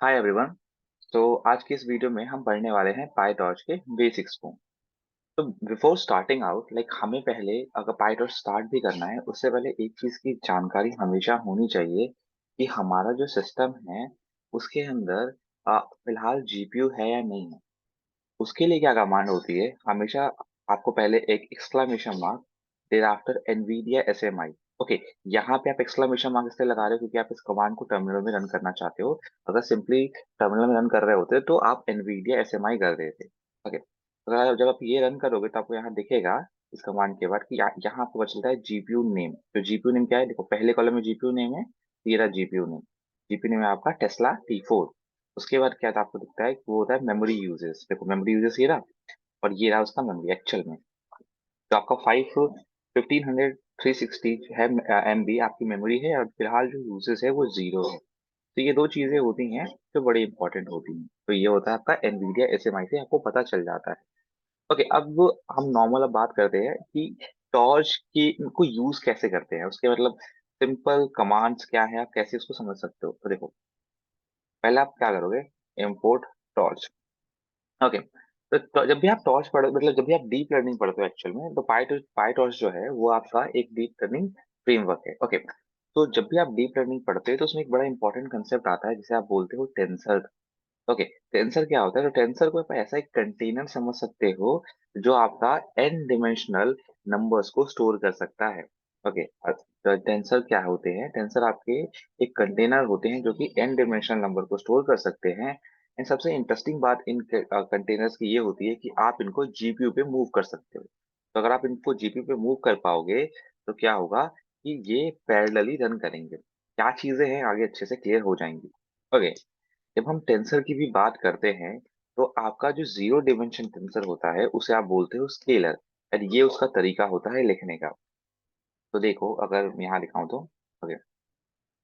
Hi everyone. तो आज की इस वीडियो में हम पढ़ने वाले हैं पाईटॉर्च के बेसिक्स को। तो बिफोर स्टार्टिंग आउट हमें पहले अगर पाईटॉर्च स्टार्ट भी करना है उससे पहले एक चीज की जानकारी हमेशा होनी चाहिए कि हमारा जो सिस्टम है उसके अंदर फिलहाल जीपीयू है या नहीं है। उसके लिए क्या कमांड होती है हमेशा। आपको पहले एक exclamation mark there after Nvidia SMI. Okay, यहाँ पे आप एक्सक्लेमेशन मार्क इसलिए लगा रहे हो क्योंकि आप इस कमांड को टर्मिनल में रन करना चाहते हो। अगर सिंपली टर्मिनल में रन कर रहे होते तो आप एनवीडिया एसएमआई कर देते। ओके, अगर जब आप ये रन करोगे तो आपको यहाँ दिखेगा इस कमांड के बाद कि यहाँ आपको पता चलता है जीपीयू नेम। तो जीपीयू नेम क्या है, देखो पहले कॉलम में जीपीयू नेम है, ये रहा जीपीयू नेम। जीपीयू नेम है आपका टेस्ला T4। उसके बाद क्या था आपको दिखता है कि वो होता है मेमोरी यूजेस। देखो मेमोरी यूजेस ये रहा और ये रहा उसका मेमोरी एक्चुअल में। तो आपका 1500 360 है MB आपकी मेमोरी है और फिलहाल जो यूजेस है वो 0 है। तो ये दो चीजें होती हैं जो बड़ी इंपॉर्टेंट होती हैं। तो ये होता है आपका एनवीडिया एसएमआई से आपको पता चल जाता है। ओके, अब हम नॉर्मल अब बात करते हैं कि टॉर्च की को यूज कैसे करते हैं, उसके मतलब सिंपल कमांड्स क्या है, आप कैसे उसको समझ सकते हो। तो देखो पहले आप क्या करोगे, इम्पोर्ट टॉर्च। ओके, तो जब भी आप टॉर्च पढ़ो जब भी आप डीप लर्निंग पढ़ते हो एक्चुअल में, तो पाई टॉर्च जो है वो आपका एक डीप लर्निंग फ्रेमवर्क है। ओके, तो जब भी आप डीप लर्निंग पढ़ते हो तो उसमें एक बड़ा इंपॉर्टेंट कंसेप्ट आता है जिसे आप बोलते हो टेंसर। ओके, टेंसर क्या होता है, तो टेंसर को आप ऐसा एक कंटेनर समझ सकते हो जो आपका एन डिमेंशनल नंबर्स को स्टोर कर सकता है। ओके, तो टेंसर क्या होते हैं, टेंसर आपके एक कंटेनर होते हैं जो कि एन डिमेंशनल नंबर को स्टोर कर सकते हैं। एंड सबसे इंटरेस्टिंग बात इन कंटेनर्स की ये होती है कि आप इनको जीपीयू पे मूव कर सकते हो। तो अगर आप इनको जीपीयू पे मूव कर पाओगे तो क्या होगा कि ये पैरेलली रन करेंगे। क्या चीजें हैं आगे अच्छे से क्लियर हो जाएंगी। ओके, जब हम टेंसर की भी बात करते हैं तो आपका जो जीरो डिमेंशन टेंसर होता है उसे आप बोलते हो स्केलर। और ये उसका तरीका होता है लिखने का। तो देखो अगर मैं यहाँ दिखाऊं तो ओके,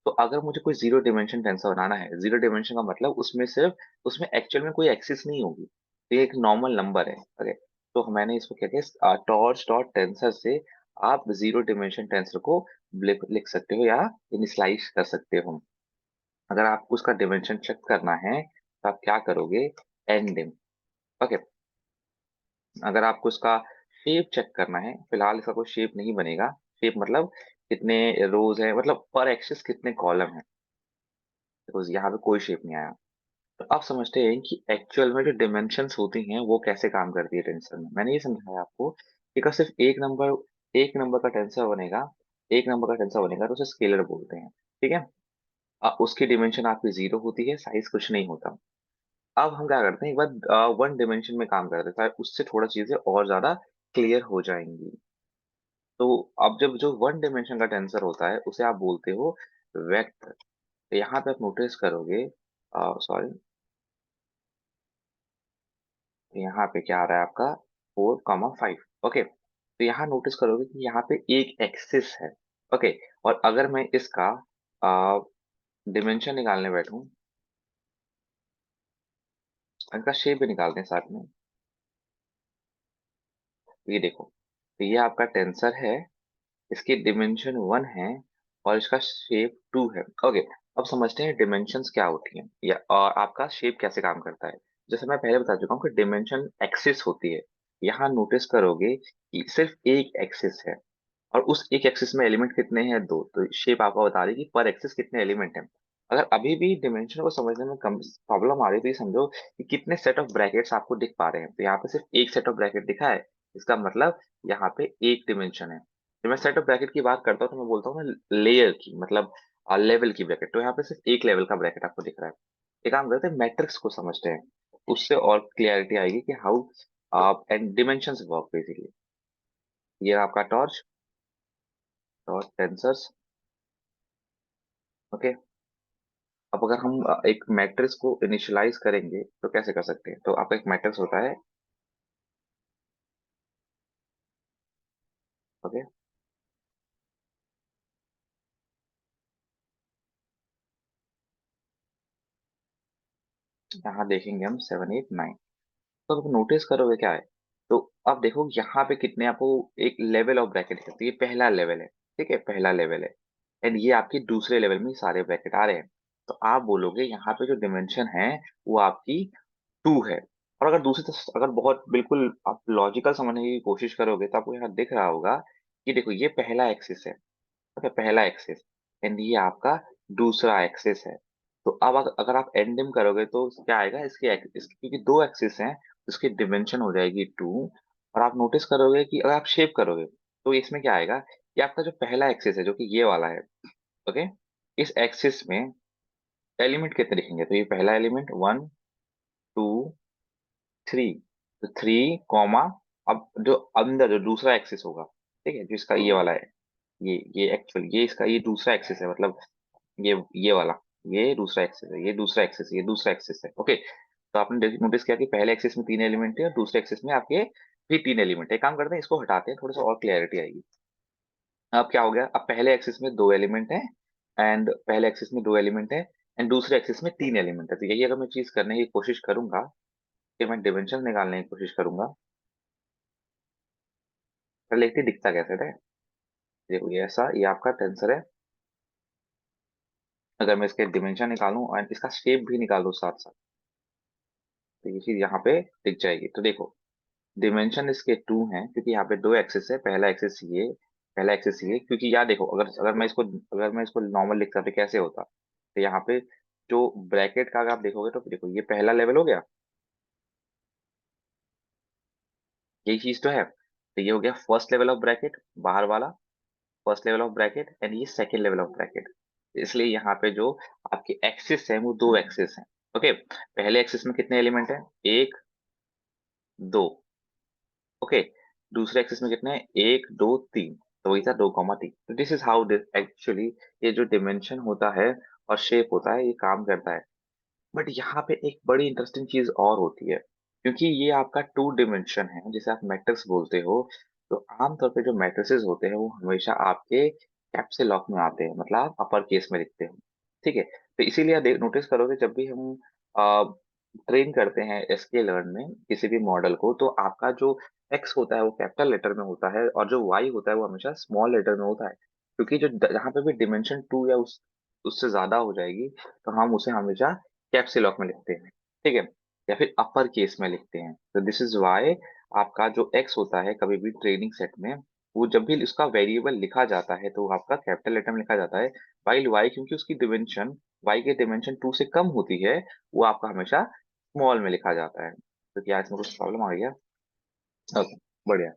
तो अगर मुझे कोई जीरो डिमेंशन टेंसर बनाना है, जीरो डिमेंशन का मतलब उसमें सिर्फ उसमें एक्चुअल में कोई एक्सिस नहीं होगी, तो ये एक नॉर्मल नंबर है। ओके, तो मैंने इसको क्या किया, टॉर्च डॉट टेंसर से आप जीरो डिमेंशन टेंसर को लिख सकते हो या इनिशियलाइज कर सकते हो। अगर आपको उसका डिमेंशन चेक करना है तो आप क्या करोगे, एन डिम। ओके, अगर आपको इसका शेप चेक करना है, फिलहाल इसका कोई शेप नहीं बनेगा। शेप मतलब कितने रोज है, मतलब पर एक्सिस कितने कॉलम है। बिकॉज यहाँ पे कोई शेप नहीं आया। तो आप समझते हैं कि एक्चुअल में जो डिमेंशंस होती हैं वो कैसे काम करती है टेंसर में। मैंने ये समझाया आपको कि अगर सिर्फ एक नंबर का टेंसर बनेगा, एक नंबर का टेंसर बनेगा तो उसे स्केलर बोलते हैं। ठीक है, उसकी डिमेंशन आपकी 0 होती है, साइज कुछ नहीं होता। अब हम क्या करते हैं, एक बार वन डिमेंशन में काम करते हैं ताकि उससे थोड़ा चीजें और ज्यादा क्लियर हो जाएंगी। तो अब जब जो वन डिमेंशन का टेंसर होता है उसे आप बोलते हो वेक्टर। तो यहाँ पे आप नोटिस करोगे, सॉरी, यहाँ पे क्या आ रहा है आपका 4,5। ओके, तो यहाँ नोटिस करोगे कि यहाँ पे एक एक्सिस है। ओके, और अगर मैं इसका डिमेंशन निकालने बैठूं, इनका शेप भी निकालते हैं साथ में। तो ये देखो, तो ये आपका टेंसर है, इसकी डिमेंशन 1 है और इसका शेप 2 है। ओके, अब समझते हैं डिमेंशंस क्या होती हैं या और आपका शेप कैसे काम करता है। जैसे मैं पहले बता चुका हूँ कि डिमेंशन एक्सिस होती है। यहाँ नोटिस करोगे कि सिर्फ एक एक्सिस है और उस एक एक्सिस में एलिमेंट कितने हैं, दो। तो शेप आपको बता रही है कि पर एक्सिस कितने एलिमेंट हैं। अगर अभी भी डिमेंशन को समझने में कम प्रॉब्लम आ रही है तो ये समझो कि कितने सेट ऑफ ब्रैकेट्स आपको दिख पा रहे हैं। तो यहाँ पे सिर्फ एक सेट ऑफ ब्रैकेट दिखा है, इसका मतलब यहाँ पे एक डिमेंशन है। जब मैं सेट ऑफ ब्रैकेट की बात करता हूँ तो मैं बोलता हूँ ना लेयर की, मतलब लेवल की ब्रैकेट। तो यहाँ पे सिर्फ एक लेवल का ब्रैकेट आपको दिख रहा है। एक काम करते हैं, मैट्रिक्स को समझते हैं, उससे और क्लियरिटी आएगी कि how and dimensions work basically. ये आपका टॉर्च और टेंसर्स। ओके, अब अगर हम एक मैट्रिक्स को इनिशियलाइज करेंगे तो कैसे कर सकते हैं। तो आपका एक मैट्रिक्स होता है। ओके, यहाँ देखेंगे हम 7 8 9। तो आप नोटिस करोगे क्या है, तो अब देखो यहाँ पे कितने आपको एक लेवल ऑफ ब्रैकेट है। तो ये पहला लेवल है, ठीक है, पहला लेवल है। एंड ये आपके दूसरे लेवल में सारे ब्रैकेट आ रहे हैं। तो आप बोलोगे यहाँ पे जो डिमेंशन है वो आपकी 2 है। और अगर दूसरी तरफ अगर बहुत बिल्कुल आप लॉजिकल समझने की कोशिश करोगे तो आपको यहाँ दिख रहा होगा कि देखो ये पहला एक्सिस है, ओके, पहला एक्सिस एंड ये आपका दूसरा एक्सिस है। तो अब अगर आप एंडिंग करोगे तो क्या आएगा इसके क्योंकि दो एक्सिस हैं तो इसकी डिमेंशन हो जाएगी 2। और आप नोटिस करोगे कि अगर आप शेप करोगे तो इसमें क्या आएगा कि आपका जो पहला एक्सिस है जो कि ये वाला है, ओके, इस एक्सिस में एलिमेंट कितने दिखेंगे तो ये पहला एलिमेंट 1 2 3, तो 3 कॉमा अब जो अंदर जो दूसरा एक्सिस होगा, ठीक है, जिसका ये वाला है, ये एक्चुअल ये इसका ये दूसरा एक्सिस है, मतलब ये वाला, ये दूसरा एक्सिस है, ये दूसरा एक्सिस है, ये दूसरा एक्सिस है, ओके। तो आपने नोटिस किया कि पहले एक्सिस में 3 एलिमेंट है और दूसरे एक्सिस में आपके भी 3 एलिमेंट है। एक काम करते हैं इसको हटाते हैं, थोड़ा सा और क्लैरिटी आएगी। अब क्या हो गया, अब पहले एक्सिस में 2 एलिमेंट है एंड पहले एक्सिस में 2 एलिमेंट है एंड दूसरे एक्सिस में 3 एलिमेंट है। तो यही अगर मैं चीज करने की कोशिश करूंगा कि मैं डिमेंशन निकालने की कोशिश करूंगा, रिलेटिव दिखता कैसे है। देखो ये ऐसा, ये आपका टेंसर है। अगर मैं इसके डिमेंशन निकालूं और इसका शेप भी निकालूं साथ साथ तो ये चीज यहाँ पे दिख जाएगी। तो देखो डिमेंशन इसके 2 हैं क्योंकि यहाँ पे 2 एक्सिस है, पहला एक्सिस ये, पहला एक्सिस ये, क्योंकि याद देखो अगर मैं इसको नॉर्मल लिखता तो कैसे होता, तो यहाँ पे जो ब्रैकेट का अगर आप देखोगे तो देखो ये पहला लेवल हो गया, यही चीज तो है। तो ये हो गया फर्स्ट लेवल ऑफ ब्रैकेट, बाहर वाला first level of bracket and ये सेकेंड लेवल ऑफ ब्रैकेट। इसलिए यहाँ पे जो आपके एक्सिस है वो 2 एक्सिस हैं, ओके। पहले एक्सिस में कितने एलिमेंट हैं, 1 2, ओके। दूसरे एक्सिस में कितने हैं, 1 2 3, तो वही था 2 3। तो दिस इज हाउ एक्चुअली ये जो डिमेंशन होता है और शेप होता है ये काम करता है। बट यहाँ पे एक बड़ी इंटरेस्टिंग चीज और होती है, क्योंकि ये आपका 2 डिमेंशन है जिसे आप मैट्रिक्स बोलते हो। तो आमतौर पे जो मैट्रिसेस होते हैं वो हमेशा आपके कैप्से लॉक में आते हैं, मतलब आप अपर केस में लिखते हैं, ठीक है। तो इसीलिए आप नोटिस करोगे जब भी हम ट्रेन करते हैं एसके लर्न में किसी भी मॉडल को, तो आपका जो एक्स होता है वो कैपिटल लेटर में होता है और जो वाई होता है वो हमेशा स्मॉल लेटर में होता है। क्योंकि जो जहाँ पे भी डिमेंशन 2 या उससे ज्यादा हो जाएगी तो हम उसे हमेशा कैप्स लॉक में लिखते हैं, ठीक है, या फिर अपर केस में लिखते हैं। तो दिस इज वाई आपका जो एक्स होता है कभी भी ट्रेनिंग सेट में, वो जब भी उसका वेरिएबल लिखा जाता है तो वो आपका कैपिटल लेटर में लिखा जाता है। वाइल वाई क्योंकि उसकी डिमेंशन वाई के डिमेंशन 2 से कम होती है, वो आपका हमेशा स्मॉल में लिखा जाता है। तो क्या इसमें कुछ प्रॉब्लम आ गया? ओके, बढ़िया।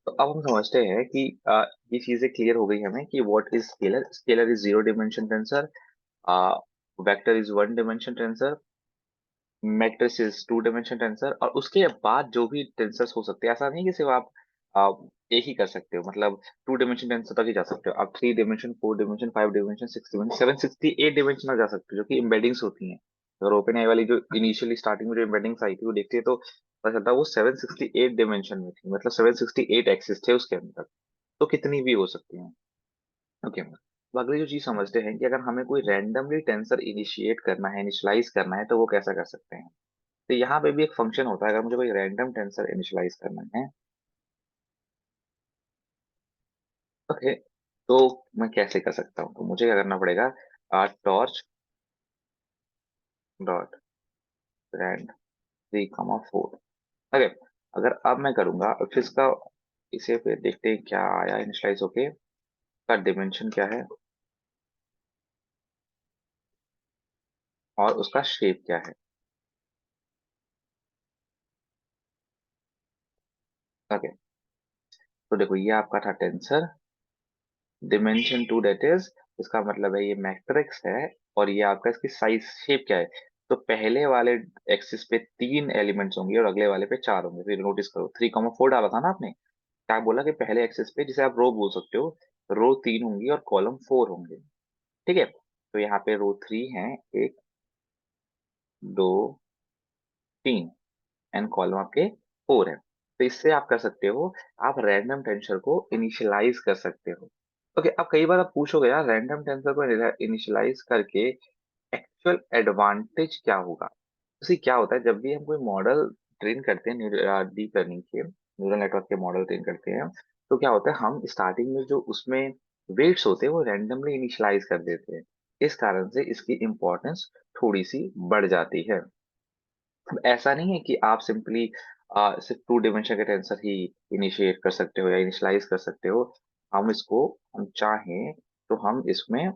तो अब हम समझते हैं कि ये चीजें क्लियर हो गई हमें कि what is scalar. Scalar is zero dimension tensor, vector is one dimension tensor, matrix is two dimension tensor. और उसके बाद जो भी टेंसर्स हो सकते हैं, ऐसा नहीं कि सिर्फ आप एक ही कर सकते हो, मतलब 2 डिमेंशन टेंसर तक ही जा सकते हो, आप 3 dimension 4 dimension 5 dimension 6 dimension 768 dimension तक जा सकते हो, जो कि एम्बेडिंग्स होती हैं। अगर ओपन आई वाली जो इनिशियली स्टार्टिंग में जो एम्बेडिंग्स आई थी वो देखते हैं तो पता चलता है वो 768 डिमेंशन में थी, मतलब 768 एक्सिस थे उसके अंदर। तो कितनी भी हो सकती हैं, ओके। तो अगली जो चीज समझते हैं कि अगर हमें कोई रैंडमली टेंसर इनिशिएट करना है, इनिशियलाइज करना है, तो वो कैसा कर सकते हैं। तो यहाँ पे भी एक फंक्शन होता है, अगर मुझे कोई रैंडम टेंसर इनिशियलाइज करना है, ओके, तो मैं कैसे कर सकता हूँ, तो मुझे क्या करना पड़ेगा, टॉर्च डॉट रैंड 3 4, ओके। अगर अब मैं करूंगा फिर इसका, इसे फिर देखते हैं क्या आया इनिशियलाइज होके, का डिमेंशन क्या है और उसका शेप क्या है, ओके। तो देखो ये आपका था टेंसर डिमेंशन 2, दैट इज, इसका मतलब है ये मैट्रिक्स है। और ये आपका इसकी साइज शेप क्या है, तो पहले वाले एक्सिस पे 3 एलिमेंट्स होंगे और अगले वाले पे 4 होंगे। फिर नोटिस करो 3 4 डाला था ना आपने, क्या बोला कि पहले एक्सिस पे जिसे आप रो बोल सकते हो, रो 3 होंगी और कॉलम 4 होंगे, ठीक है। तो यहाँ पे रो 3 है, 1 2 3 एंड कॉलम आपके 4 है। तो इससे आप कर सकते हो, आप रैंडम टेंसर को इनिशियलाइज कर सकते हो, ओके। अब कई बार आप पूछोगे यार रैंडम टेंसर को इनिशियलाइज करके एक्चुअल एडवांटेज क्या होगा। उसे क्या होता है जब भी हम कोई मॉडल ट्रेन करते हैं डीप लर्निंग के, न्यूरल नेटवर्क के मॉडल ट्रेन करते हैं, तो क्या होता है हम स्टार्टिंग में जो उसमें वेट्स होते हैं वो रैंडमली इनिशियलाइज कर देते हैं, इस कारण से इसकी इम्पोर्टेंस थोड़ी-सी बढ़ जाती है। अब ऐसा नहीं है कि आप सिंपली सिर्फ़ 2 डायमेंशन के टेंसर ही इनिशिएट कर सकते हो या इनिशियलाइज़ कर सकते हो। हम चाहें तो हम इसमें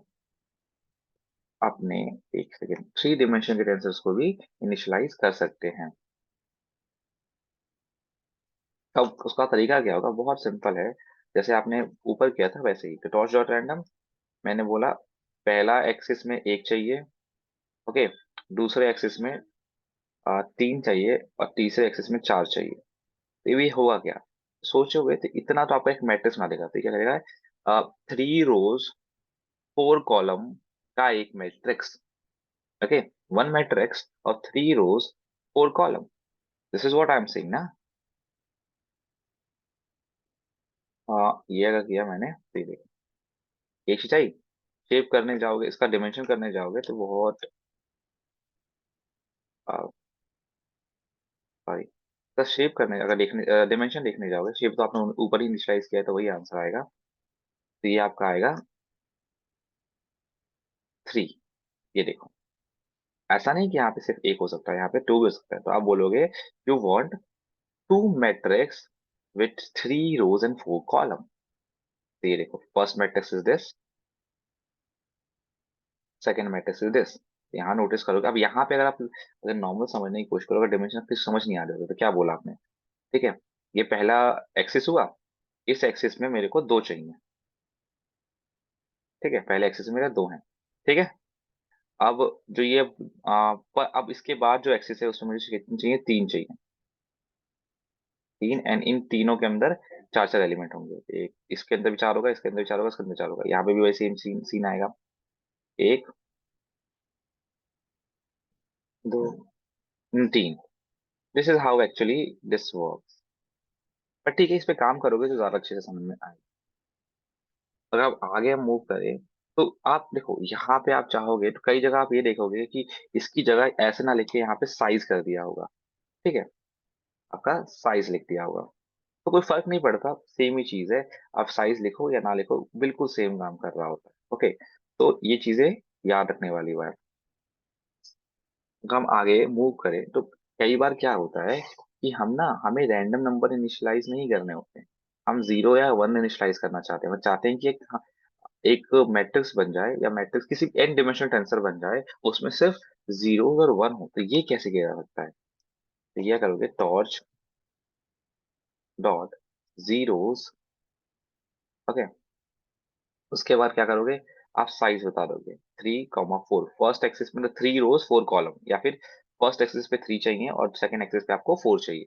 अपने 1 सेकंड 3 डायमेंशन के टेंसर्स को भी इनिशियलाइज़ कर सकते हैं। अब उसका तरीका क्या होगा? बहुत सिंपल है। जैसे आपने ऊपर किया था वैसे ही, तो टॉस डॉट रैंडम मैंने बोला पहला एक्सिस में 1 चाहिए, ओके? दूसरे एक्सिस में 3 चाहिए और तीसरे एक्सिस में 4 चाहिए। तो ये हुआ क्या? सोचोगे तो इतना तो आपका एक मैट्रिक्स बना देगा। तो क्या करेगा 3 रोज़ 4 कॉलम का एक matrix, okay? 1 matrix of 3 rows 4 column. This is what I am saying ना। ये अगर किया मैंने तो ये देखो, एक चीज़ आई, शेप करने जाओगे, इसका डायमेंशन करने जाओगे तो बहुत सॉरी, इसका शेप करने अगर देखने डायमेंशन देखने जाओगे, शेप तो आपने ऊपर ही इनिशियलाइज़ किया है तो वही आंसर आएगा। तो ये आपका आएगा 3। ये देखो, ऐसा नहीं कि यहाँ पे सिर्फ 1 हो सकता है, यहाँ पे 2 भी हो सकता है। तो आप बोलोगे you want 2 matrix with 3 rows and 4 column. तो ये देखो, first matrix is this, second matrix is this. यहाँ नोटिस करोगे, अब यहाँ पे अगर नॉर्मल समझने की कोशिश करो, अगर डायमेंशन आपकी समझ नहीं आ रही हो तो क्या बोला आपने, ठीक है? ये पहला एक्सिस हुआ, इस एक्सिस में मेरे को 2 चाहिए, ठीक है? पहले एक्सिस में मेरे 2 हैं, ठीक है? अब जो ये अब इसके बाद जो एक्सिस है उसमें मुझे कितने चाहिए? 3 चाहिए। 3 एंड इन तीनों के अंदर 4-4 एलिमेंट होंगे। एक इसके अंदर भी 4 होगा, इसके अंदर भी 4 होगा, इसके अंदर 4 होगा। यहाँ पे भी वही सेम सीन सीन आएगा। 1, 2, 3। This is how actually this works. पर ठीक है, इस पे काम करोगे तो ज़्यादा अच्छे से समझ में आएगा। अगर आप आगे हम मूव करें, तो आप देखो यहाँ पे आप चाहोगे तो कई जगह आप ये देखोगे कि इसकी जगह ऐसे ना लिख के यहाँ पे साइज़ कर दिया होगा, ठीक है? आपका साइज़ लिख दिया होगा। तो कोई फ़र्क नहीं पड़ता, सेम ही चीज़ है। आप साइज़ लिखो या ना लिखो, बिल्कुल सेम काम कर रहा होता है। ओके, तो ये चीज़ें याद रखने वाली बात। अगर हम आगे मूव करें, तो कई बार क्या होता है कि हमें रैंडम नंबर इनिशियलाइज़ नहीं करने होते हैं। हम 0 या 1 इनिशियलाइज़ करना चाहते हैं। हम चाहते हैं कि एक मैट्रिक्स बन जाए या मैट्रिक्स किसी n डायमेंशनल टेंसर बन जाए, उसमें सिर्फ़ ज़ीरोज़ और 1 हो। तो ये कैसे किया जा सकता है? तो ये क्या करोगे, टॉर्च डॉट ज़ीरोज़, ओके? उसके बाद क्या करोगे, आप साइज़ बता दोगे 3, 4। फर्स्ट एक्सिस में तो 3 रोज़ 4 कॉलम, या फिर फर्स्ट एक्सिस पे 3 चाहिए और सेकंड एक्सिस पे आपको 4 चाहिए।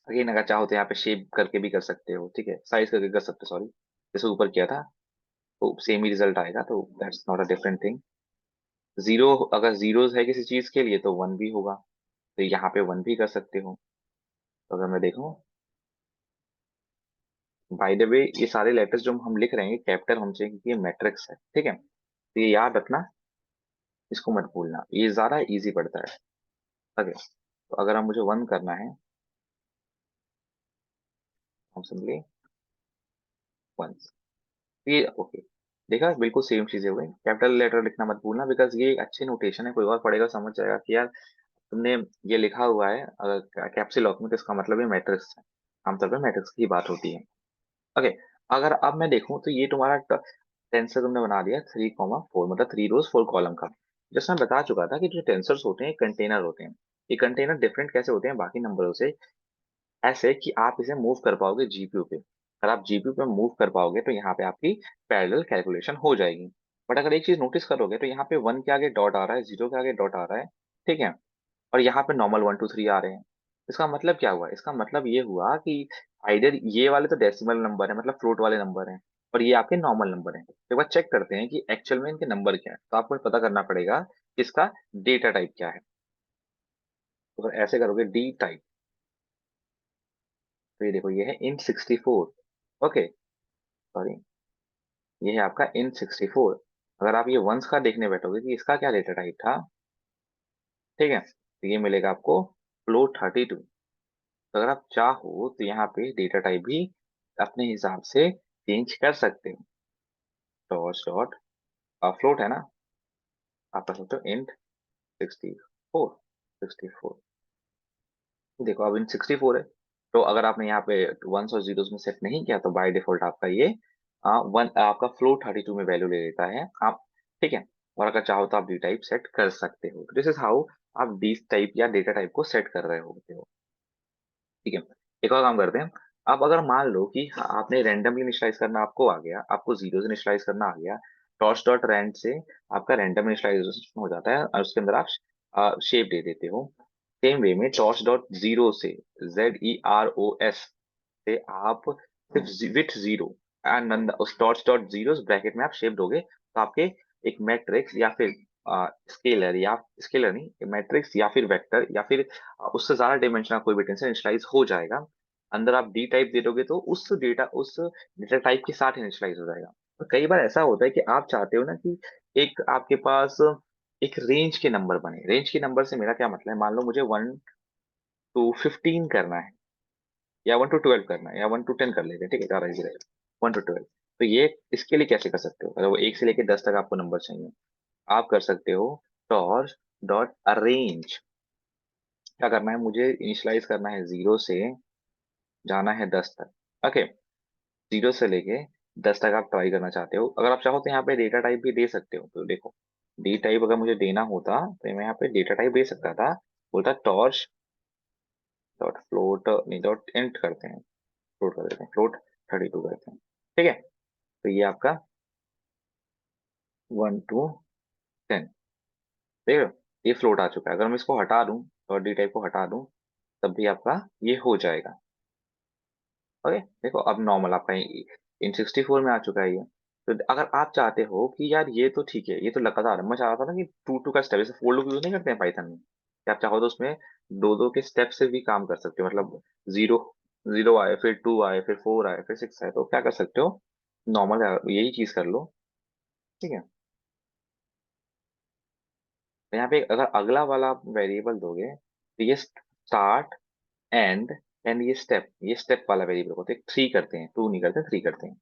अगेन अगर चाहो तो यहाँ पे शेप करके भी कर सकते हो, ठीक है? साइज़ करके कर सकते हो, सॉरी। जैसे ऊपर किया था, तो सेम ही रिज़ल्ट आएगा, तो that's not a different thing. 0 अगर ज़ीरोज़ है किसी चीज़ के लिए तो 1 भी होगा, तो यहाँ पे 1 भी कर सकते हो। तो अगर मैं देखूँ, बाय द वे ये सारे लेटर्स जो हम लिख रहे हैं, कैपिटल होने चाहिए क्योंकि ये मैट्रिक्स है, ठीक है? तो ये याद रखना, इसको मत भूलना, ये ज़्यादा ईज़ी पड़ता है। ओके, तो अगर अब मुझे 1 करना है, हम सिंपली 1 ये ओके। देखा, बिल्कुल सेम चीज़ें हो गई। कैपिटल लेटर लिखना मत भूलना, बिकॉज़ ये एक अच्छी नोटेशन है, कोई और पढ़ेगा समझ जाएगा कि यार तुमने ये लिखा हुआ है कैप्स लॉक में, तो इसका मतलब ये मैट्रिक्स है। आमतौर पे मैट्रिक्स की बात होती है। ओके, अगर अब मैं देखूँ तो ये तुम्हारा टेंसर तुमने बना दिया 3, 4, मतलब 3 रोज़ 4 कॉलम का। जैसे मैं बता चुका था कि जो टेंसर्स होते हैं, कंटेनर होते हैं। ये कंटेनर डिफरेंट कैसे होते हैं बाकी नंबरों से? ऐसे कि आप इसे मूव कर पाओगे जीपीयू पे। अगर आप जीपीयू पे मूव कर पाओगे तो यहाँ पे आपकी पैरेलल कैलकुलेशन हो जाएगी। बट अगर एक चीज़ नोटिस करोगे तो यहाँ पे 1 के आगे डॉट आ रहा है, 0 के आगे डॉट आ रहा है, ठीक है? और यहाँ पे नॉर्मल 1, 2, 3 आ रहे हैं। इसका मतलब क्या हुआ? इसका मतलब ये हुआ कि आइदर ये वाले तो डेसिमल नंबर है, मतलब फ्लोट वाले नंबर हैं, और ये आपके नॉर्मल नंबर हैं। तो एक बार चेक करते हैं कि एक्चुअल में इनके नंबर क्या है। तो आपको पता करना पड़ेगा कि इसका डेटा टाइप क्या है। तो अगर ऐसे करोगे डी टाइप, तो ये देखो ये है int 64, ओके? सॉरी, ये है आपका int 64। अगर आप ये वंस का देखने बैठोगे कि इसका क्या डेटा टाइप था, ठीक है? तो ये मिलेगा आपको फ्लोट 32। तो अगर आप चाहो तो यहाँ पे डेटा टाइप भी अपने हिसाब से चेंज कर सकते हो। टॉर्च डॉट फ्लोट है ना, आप कर सकते हो इंट 64। 64 देखो अब इन 64 है, तो अगर आपने यहाँ पे वंस और जीरोस में सेट नहीं किया तो बाय डिफॉल्ट आपका ये वन आपका फ्लोट 32 में वैल्यू ले लेता है आप। ठीक है, और अगर चाहो तो आप डी टाइप सेट कर सकते हो। दिस इज हाउ आप डी टाइप या डेटा टाइप को सेट कर रहे होते हो। ठीक है, एक और काम करते हैं। अब अगर मान लो कि आपने रैंडमली इनिशियलाइज करना आपको आ गया, आपको जीरो से इनिशियलाइज करना आ गया, टॉस डॉट रैंड से आपका रैंडम इनिशियलाइजेशन हो जाता है और उसके अंदर आप शेप दे देते हो। सेम वे में टॉस डॉट जीरो से ZEROS से आप सिर्फ विथ जीरो एंड उस डॉट्स डॉट जीरो ब्रैकेट में आप शेप दोगे तो आपके एक मैट्रिक्स या फिर स्केलर या स्केलर नहीं मैट्रिक्स या फिर वेक्टर या फिर उससे ज्यादा डायमेंशन का कोई भी टेंसर इनिशियलाइज हो जाएगा। अंदर आप डी टाइप दे दोगे तो उस डेटा टाइप के साथ इनिशियलाइज हो जाएगा। तो कई बार ऐसा होता है कि आप चाहते हो ना कि एक आपके पास एक रेंज के नंबर बने। रेंज के नंबर से मेरा क्या मतलब है, मान लो मुझे 1 to 15 करना है या 1 to 12 करना है या 1 to 10 कर लेते हैं, ठीक है ज्यादा इजी रहेगा। 1 to 12, तो ये इसके लिए कैसे कर सकते हो, अगर वो 1 से लेके 10 तक आपको नंबर चाहिए, आप कर सकते हो टॉर्च डॉट अरेंज। क्या करना है, मुझे इनिशियलाइज करना है जीरो से, जाना है 10 तक। ओके, जीरो से लेके 10 तक आप ट्राई करना चाहते हो। अगर आप चाहो तो यहाँ पे डेटा टाइप भी दे सकते हो। तो देखो डी टाइप अगर मुझे देना होता तो मैं यहाँ पे डेटा टाइप दे सकता था, बोलता टॉर्च डॉट फ्लोट, नहीं डॉट इंट करते हैं, फ्लोट कर देते हैं, फ्लोट 32 करते हैं। ठीक है, तो ये आपका 1 to 10, ठीक है, ये फ्लोट आ चुका है। अगर मैं इसको हटा दूं और डी टाइप को हटा दूं तब भी आपका ये हो जाएगा। ओके, देखो अब नॉर्मल आपका इन 64 में आ चुका है ये। तो अगर आप चाहते हो कि यार ये तो ठीक है, ये तो लगातार है, मैं चाहता था ना कि टू टू का स्टेप, जैसे फोर लूप यूज नहीं करते हैं पाइथन में, कि आप चाहो तो उसमें दो दो के स्टेप से भी काम कर सकते हो। मतलब जीरो जीरो आए, फिर टू आए, फिर फोर आए, फिर सिक्स आए, तो क्या कर सकते हो, नॉर्मल यही चीज कर लो। ठीक है, तो यहाँ पे अगर अगला वाला आप वेरिएबल दोगे तो ये स्टार्ट एंड एंड ये स्टेप वाला वेरिएबल होते हैं, थ्री करते हैं, टू नहीं करते, थ्री करते हैं।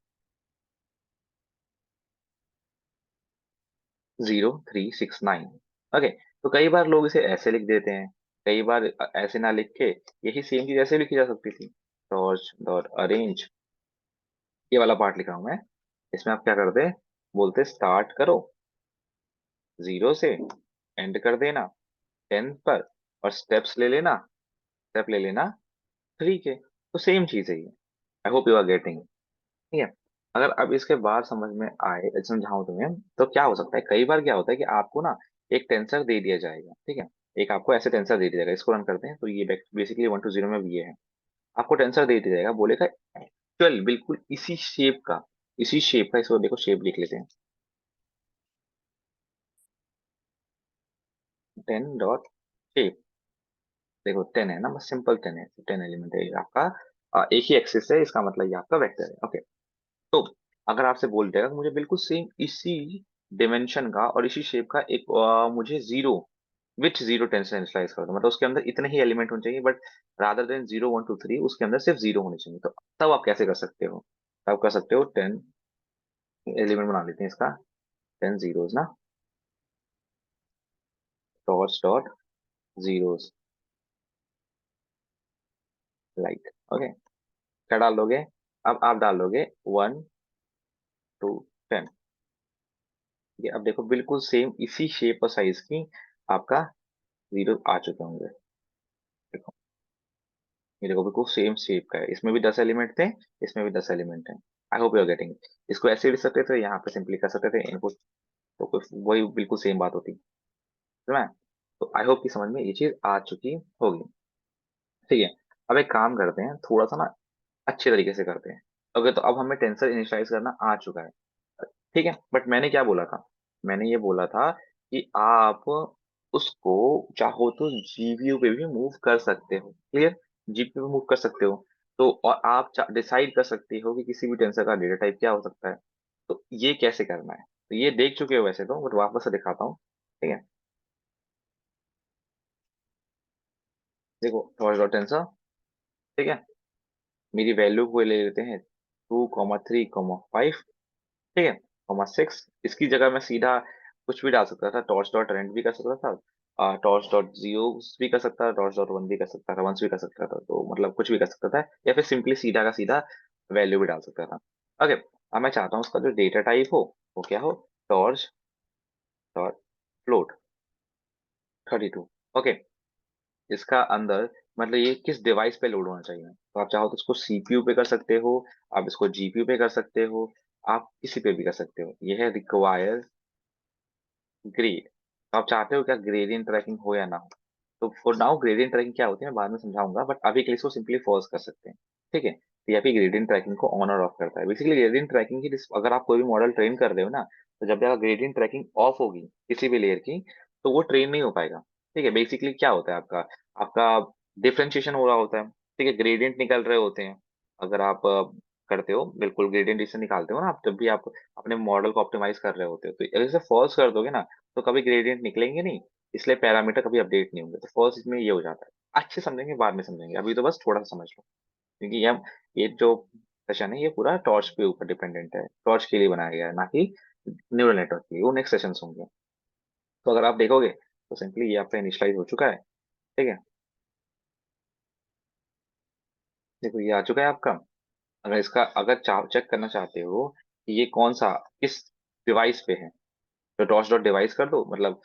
0369। ओके, तो कई बार लोग इसे ऐसे लिख देते हैं, कई बार ऐसे ना लिख के यही सेम चीज ऐसे लिखी जा सकती थी, टॉर्च डॉट अरेंज। ये वाला पार्ट लिखा हूं मैं, इसमें आप क्या करते, बोलते स्टार्ट करो जीरो से, एंड कर देना 10 पर, और स्टेप्स ले लेना, स्टेप ले लेना थ्री के। तो सेम चीज है ये। I hope you are getting. ठीक है, अगर अब इसके बाद समझ में आए, समझाऊं तुम्हें, तो क्या हो सकता है, कई बार क्या होता है कि आपको ना एक टेंसर दे दिया जाएगा। ठीक है, एक आपको ऐसे टेंसर दे दिया जाएगा, इसको रन करते हैं तो ये बेसिकली 1 to 0 में भी ये है। आपको टेंसर दे दिया जाएगा, बोलेगा एक्चुअल बिल्कुल इसी शेप का, इसको देखो शेप लिख लेते हैं, 10 डॉट शेप। देखो 10 है ना, बस सिंपल 10 है, 10 एलिमेंट है ये आपका, एक ही एक्सिस है, इसका मतलब ये आपका वेक्टर है। ओके, तो अगर आपसे बोल देगा कि मुझे बिल्कुल सेम इसी डिमेंशन का और इसी शेप का एक मुझे zero with zero tension initialize कर दो, मतलब उसके अंदर इतने ही एलिमेंट होने चाहिए, बट रादर देन 0 1 2 3 उसके अंदर सिर्फ जीरो होने चाहिए, तो तब आप कैसे कर सकते हो, तब कर सकते हो 10 एलिमेंट बना लेते हैं इसका, 10 zeros ना, dots dot zeros like. Okay, क्या डाल दोगे, अब आप डाल दोगे 1 to 10। ये अब देखो बिल्कुल सेम इसी शेप और साइज की आपका जीरो आ चुके होंगे। देखो, ये देखो बिल्कुल सेम शेप का है, इसमें भी 10 एलिमेंट थे, इसमें भी 10 एलिमेंट है। I hope you are getting. इसको ऐसे भी लिख सकते थे, यहाँ पे सिंपली कर सकते थे इनपुट, तो वही बिल्कुल सेम बात होती है ना। तो आई होप कि समझ में ये चीज आ चुकी होगी। ठीक है, अब एक काम करते हैं, थोड़ा सा ना अच्छे तरीके से करते हैं। ओके, तो अब हमें टेंसर इनिशियलाइज करना आ चुका है। ठीक है, बट मैंने क्या बोला था, मैंने ये बोला था कि आप उसको चाहो तो जीपीयू पे भी मूव कर सकते हो। क्लियर, जीपीयू पे मूव कर सकते हो, तो और आप डिसाइड कर सकते हो कि किसी भी टेंसर का डेटा टाइप क्या हो सकता है। तो ये कैसे करना है, तो ये देख चुके हो वैसे तो, बट वापस से दिखाता हूँ। ठीक है, देखो टॉर्च डॉट टेंसर। ठीक है, मेरी वैल्यू को ले लेते हैं 2,3,5, ठीक है, ,6। इसकी जगह मैं सीधा कुछ भी डाल सकता था, टॉर्च डॉट रेंट भी कर सकता था, टॉर्च डॉट जीरो भी कर सकता था, टॉर्च डॉट वन भी कर सकता था, वंस भी कर सकता था, तो मतलब कुछ भी कर सकता था, या फिर सिंपली सीधा का सीधा वैल्यू भी डाल सकता था। ओके, अब मैं चाहता हूँ उसका जो डेटा टाइप हो वो क्या हो, टॉर्च डॉट फ्लोट 32। ओके, इसका अंदर मतलब ये किस डिवाइस पे लोड होना चाहिए, तो आप चाहो तो इसको सीपीयू पे कर सकते हो, आप इसको जीपीयू पे कर सकते हो, आप किसी पे भी कर सकते हो। ये है रिक्वायर ग्रेड। तो आप चाहते हो क्या ग्रेडियंट ट्रैकिंग हो या ना हो, तो फॉर नाउ ग्रेडियंट ट्रैकिंग क्या होती है मैं बाद में समझाऊंगा, बट अभी के लिए इसको सिंपली फॉर्स कर सकते हैं। ठीक है, तो ये आपकी ग्रेडियंट ट्रैकिंग को ऑन और ऑफ करता है। बेसिकली ग्रेडियंट ट्रैकिंग की अगर आप कोई भी मॉडल ट्रेन कर रहे हो ना, तो जब तक ग्रेडियंट ट्रैकिंग ऑफ होगी किसी भी लेयर की, तो वो ट्रेन नहीं हो पाएगा। ठीक है, बेसिकली क्या होता है आपका आपका डिफरेंशिएशन हो रहा होता है। ठीक है, ग्रेडियंट निकल रहे होते हैं। अगर आप करते हो बिल्कुल ग्रेडियंट डिस्टेंस निकालते हो ना आप, जब भी आप अपने मॉडल को ऑप्टिमाइज कर रहे होते हो, तो अगर इसे फॉल्स कर दोगे ना, तो कभी ग्रेडियंट निकलेंगे नहीं, इसलिए पैरामीटर कभी अपडेट नहीं होंगे। तो फर्स्ट इसमें ये हो जाता है। अच्छे समझेंगे बाद में समझेंगे, अभी तो बस थोड़ा सा समझ लो, क्योंकि ये जो सेशन है ये पूरा टॉर्च पे ऊपर डिपेंडेंट है, टॉर्च के लिए बनाया गया है, ना कि न्यूरल नेटवर्क के लिए। वो नेक्स्ट सेशन होंगे। तो अगर आप देखोगे तो सिंपली ये आपका इनिशियलाइज हो चुका है। ठीक है, देखो ये आ चुका है आपका। अगर इसका अगर चेक करना चाहते हो कि ये कौन सा किस डिवाइस पे है, तो टॉर्च डॉट डिवाइस कर दो, मतलब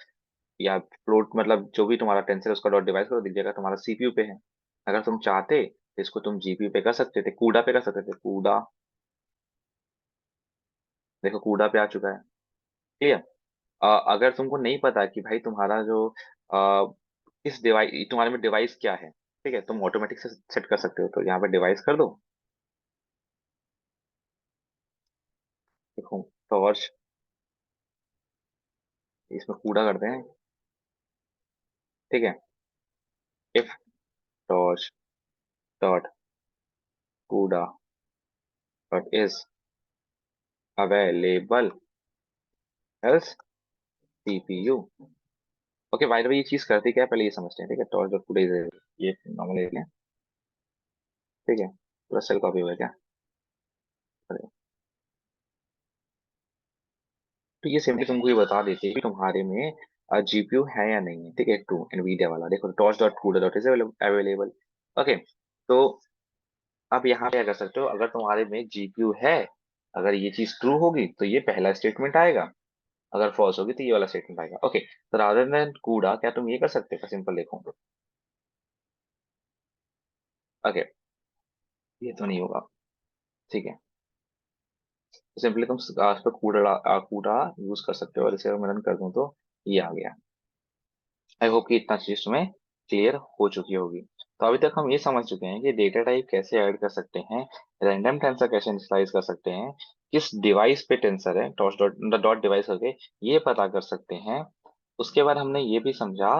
या फ्लोट, मतलब जो भी तुम्हारा टेंसर है उसका डॉट डिवाइस करो, दिख जाएगा तुम्हारा सीपीयू पे है। अगर तुम चाहते तो इसको तुम जीपीयू पे कर सकते थे, कूडा पे कर सकते थे, कूडा। देखो कूडा पे आ चुका है। क्लियर। अगर तुमको नहीं पता कि भाई तुम्हारा जो किस डिवाइस, तुम्हारे में डिवाइस क्या है, ठीक है, तुम ऑटोमेटिक से सेट कर सकते हो, तो यहाँ पे डिवाइस कर दो। देखो टॉर्च, इसमें कूड़ा करते हैं। ठीक है, इफ टॉर्च डॉट कूड़ा dot is available else CPU. Okay, by the way ये चीज करती क्या है पहले ये समझते हैं। ठीक है, टॉर्च डॉट कूड़ा इज, ये नॉर्मल एरिया। ठीक है, पूरा सेल कॉपी हुआ है क्या? तो ये सिंपली तुमको ये बता देती है कि तुम्हारे में जीपीयू है या नहीं है। ठीक है, टू एनवीडिया वाला देखो, टॉर्च डॉट कूडा डॉट इज अवेलेबल। ओके, तो आप यहाँ पे क्या कर सकते हो, अगर तुम्हारे में जीपीयू है, अगर ये चीज ट्रू होगी तो ये पहला स्टेटमेंट आएगा, अगर फॉल्स होगी तो ये वाला स्टेटमेंट आएगा। ओके, तो रादर देन कूड़ा क्या तुम ये कर सकते हो, सिंपल देखो तो। ओके, ये तो नहीं होगा। ठीक है, तो सिंपली तुम इस पे कूड़ा यूज कर सकते हो, और इसे अगर मैं रन कर दूं तो ये आ गया। आई होप कि इतना चीज तुम्हें क्लियर हो चुकी होगी। तो अभी तक हम ये समझ चुके हैं कि डेटा टाइप कैसे ऐड कर सकते हैं, रैंडम टेंसर कैसे इनिशियलाइज कर सकते हैं, किस डिवाइस पे टेंसर है, टॉस डॉट डॉट डिवाइस करके ये पता कर सकते हैं। उसके बाद हमने ये भी समझा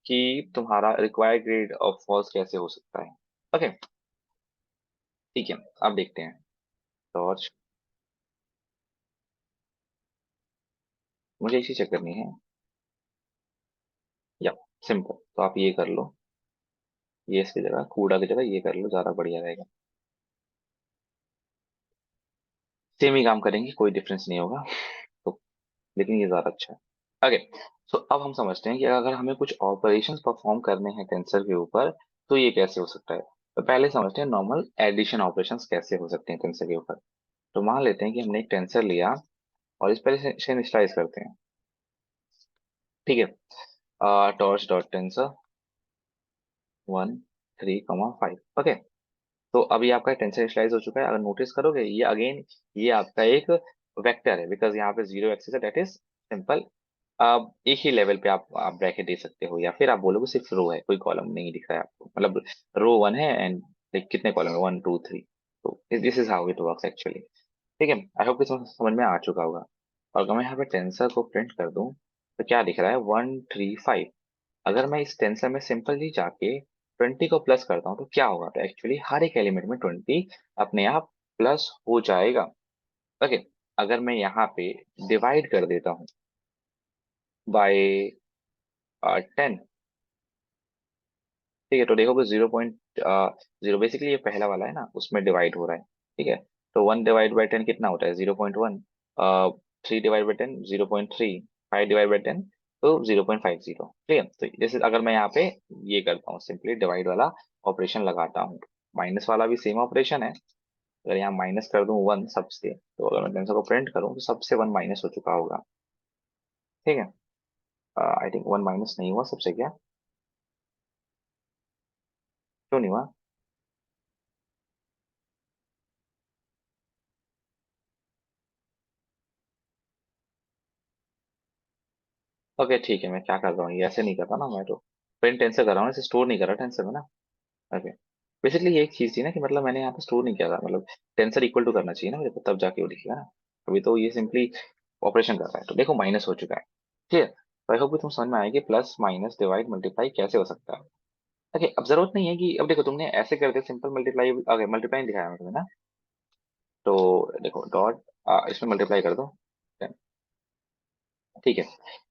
कि तुम्हारा रिक्वायर्ड ग्रेड ऑफ फॉल्स कैसे हो सकता है। ओके, ठीक है, अब देखते हैं। टॉर्च, मुझे इसी चेक करनी है, या सिंपल, तो आप ये कर लो, ये इसकी जगह कूड़ा की जगह ये कर लो, ज्यादा बढ़िया रहेगा। सेम ही काम करेंगे, कोई डिफरेंस नहीं होगा, तो लेकिन ये ज्यादा अच्छा है। ओके, सो अब हम समझते हैं कि अगर हमें कुछ ऑपरेशंस परफॉर्म करने हैं टेंसर के ऊपर, तो ये कैसे हो सकता है। तो पहले समझते हैं नॉर्मल एडिशन ऑपरेशंस कैसे हो सकते हैं टेंसर के ऊपर। तो मान लेते हैं कि हमने एक टेंसर लिया और इस पर इसे इनिशियलाइज करते हैं। ठीक है, टॉर्च डॉट टेंसर 1, 3, 5। ओके, तो अभी आपका टेंसर इनिशियलाइज हो चुका है। अगर नोटिस करोगे ये अगेन ये आपका एक वेक्टर है, बिकॉज यहाँ पे जीरो एक्सिस है, दैट इज सिंपल। आप एक ही लेवल पे आप ब्रैकेट दे सकते हो, या फिर आप बोलोगे सिर्फ रो है, कोई कॉलम नहीं दिख रहा है आपको, मतलब रो वन है एंड कितने कॉलम है, 1, 2, 3। तो this is how it works actually. ठीक है, आई होप कि समझ में आ चुका होगा। और अगर मैं यहाँ पे टेंसर को प्रिंट कर दूं तो क्या दिख रहा है, 1, 3, 5। अगर मैं इस टेंसर में सिंपली जाके 20 को प्लस करता हूँ तो क्या होगा, तो एक्चुअली हर एक एलिमेंट में 20 अपने आप प्लस हो जाएगा। ओके, अगर मैं यहाँ पे डिवाइड कर देता हूँ बाय 10, ठीक है, तो देखोगे 0.0, बेसिकली ये पहला वाला है ना, उसमें डिवाइड हो रहा है। ठीक है, तो 1/10 कितना होता है? 0.1। 3/10 0.3। 5/10 तो 0.50। ठीक है, तो जैसे अगर मैं यहाँ पे ये करता हूँ, सिंपली डिवाइड वाला ऑपरेशन लगाता हूँ, माइनस वाला भी सेम ऑपरेशन है। अगर यहाँ माइनस कर दूं 1 सबसे, तो अगर मैं टेंसर को प्रिंट करूँ तो सबसे 1 माइनस हो चुका होगा। ठीक है, आई थिंक 1 माइनस नहीं हुआ सबसे, क्या? क्यों नहीं हुआ? ओके ठीक है, मैं क्या कर रहा हूँ, ये ऐसे नहीं कर रहा ना, मैं तो प्रिंट टेंसर कर रहा हूँ, इसे स्टोर नहीं कर रहा टेंसर में ना। ओके, बेसिकली ये एक चीज थी ना कि मतलब मैंने यहाँ पे स्टोर नहीं किया था, मतलब टेंसर इक्वल टू करना चाहिए ना मेरे को, तब जाके वो दिखेगा ना। अभी तो ये सिंपली ऑपरेशन कर रहा है, तो देखो माइनस हो चुका है। ठीक है, तो आई होप कि तुम समझ में आएगी प्लस माइनस डिवाइड मल्टीप्लाई कैसे हो सकता है। ओके, अब जरूरत नहीं है कि, अब देखो तुमने ऐसे कर दिया सिंपल मल्टीप्लाई, ओके मल्टीप्लाई दिखाया मैंने ना। तो देखो डॉट, इसमें मल्टीप्लाई कर दो। ठीक है,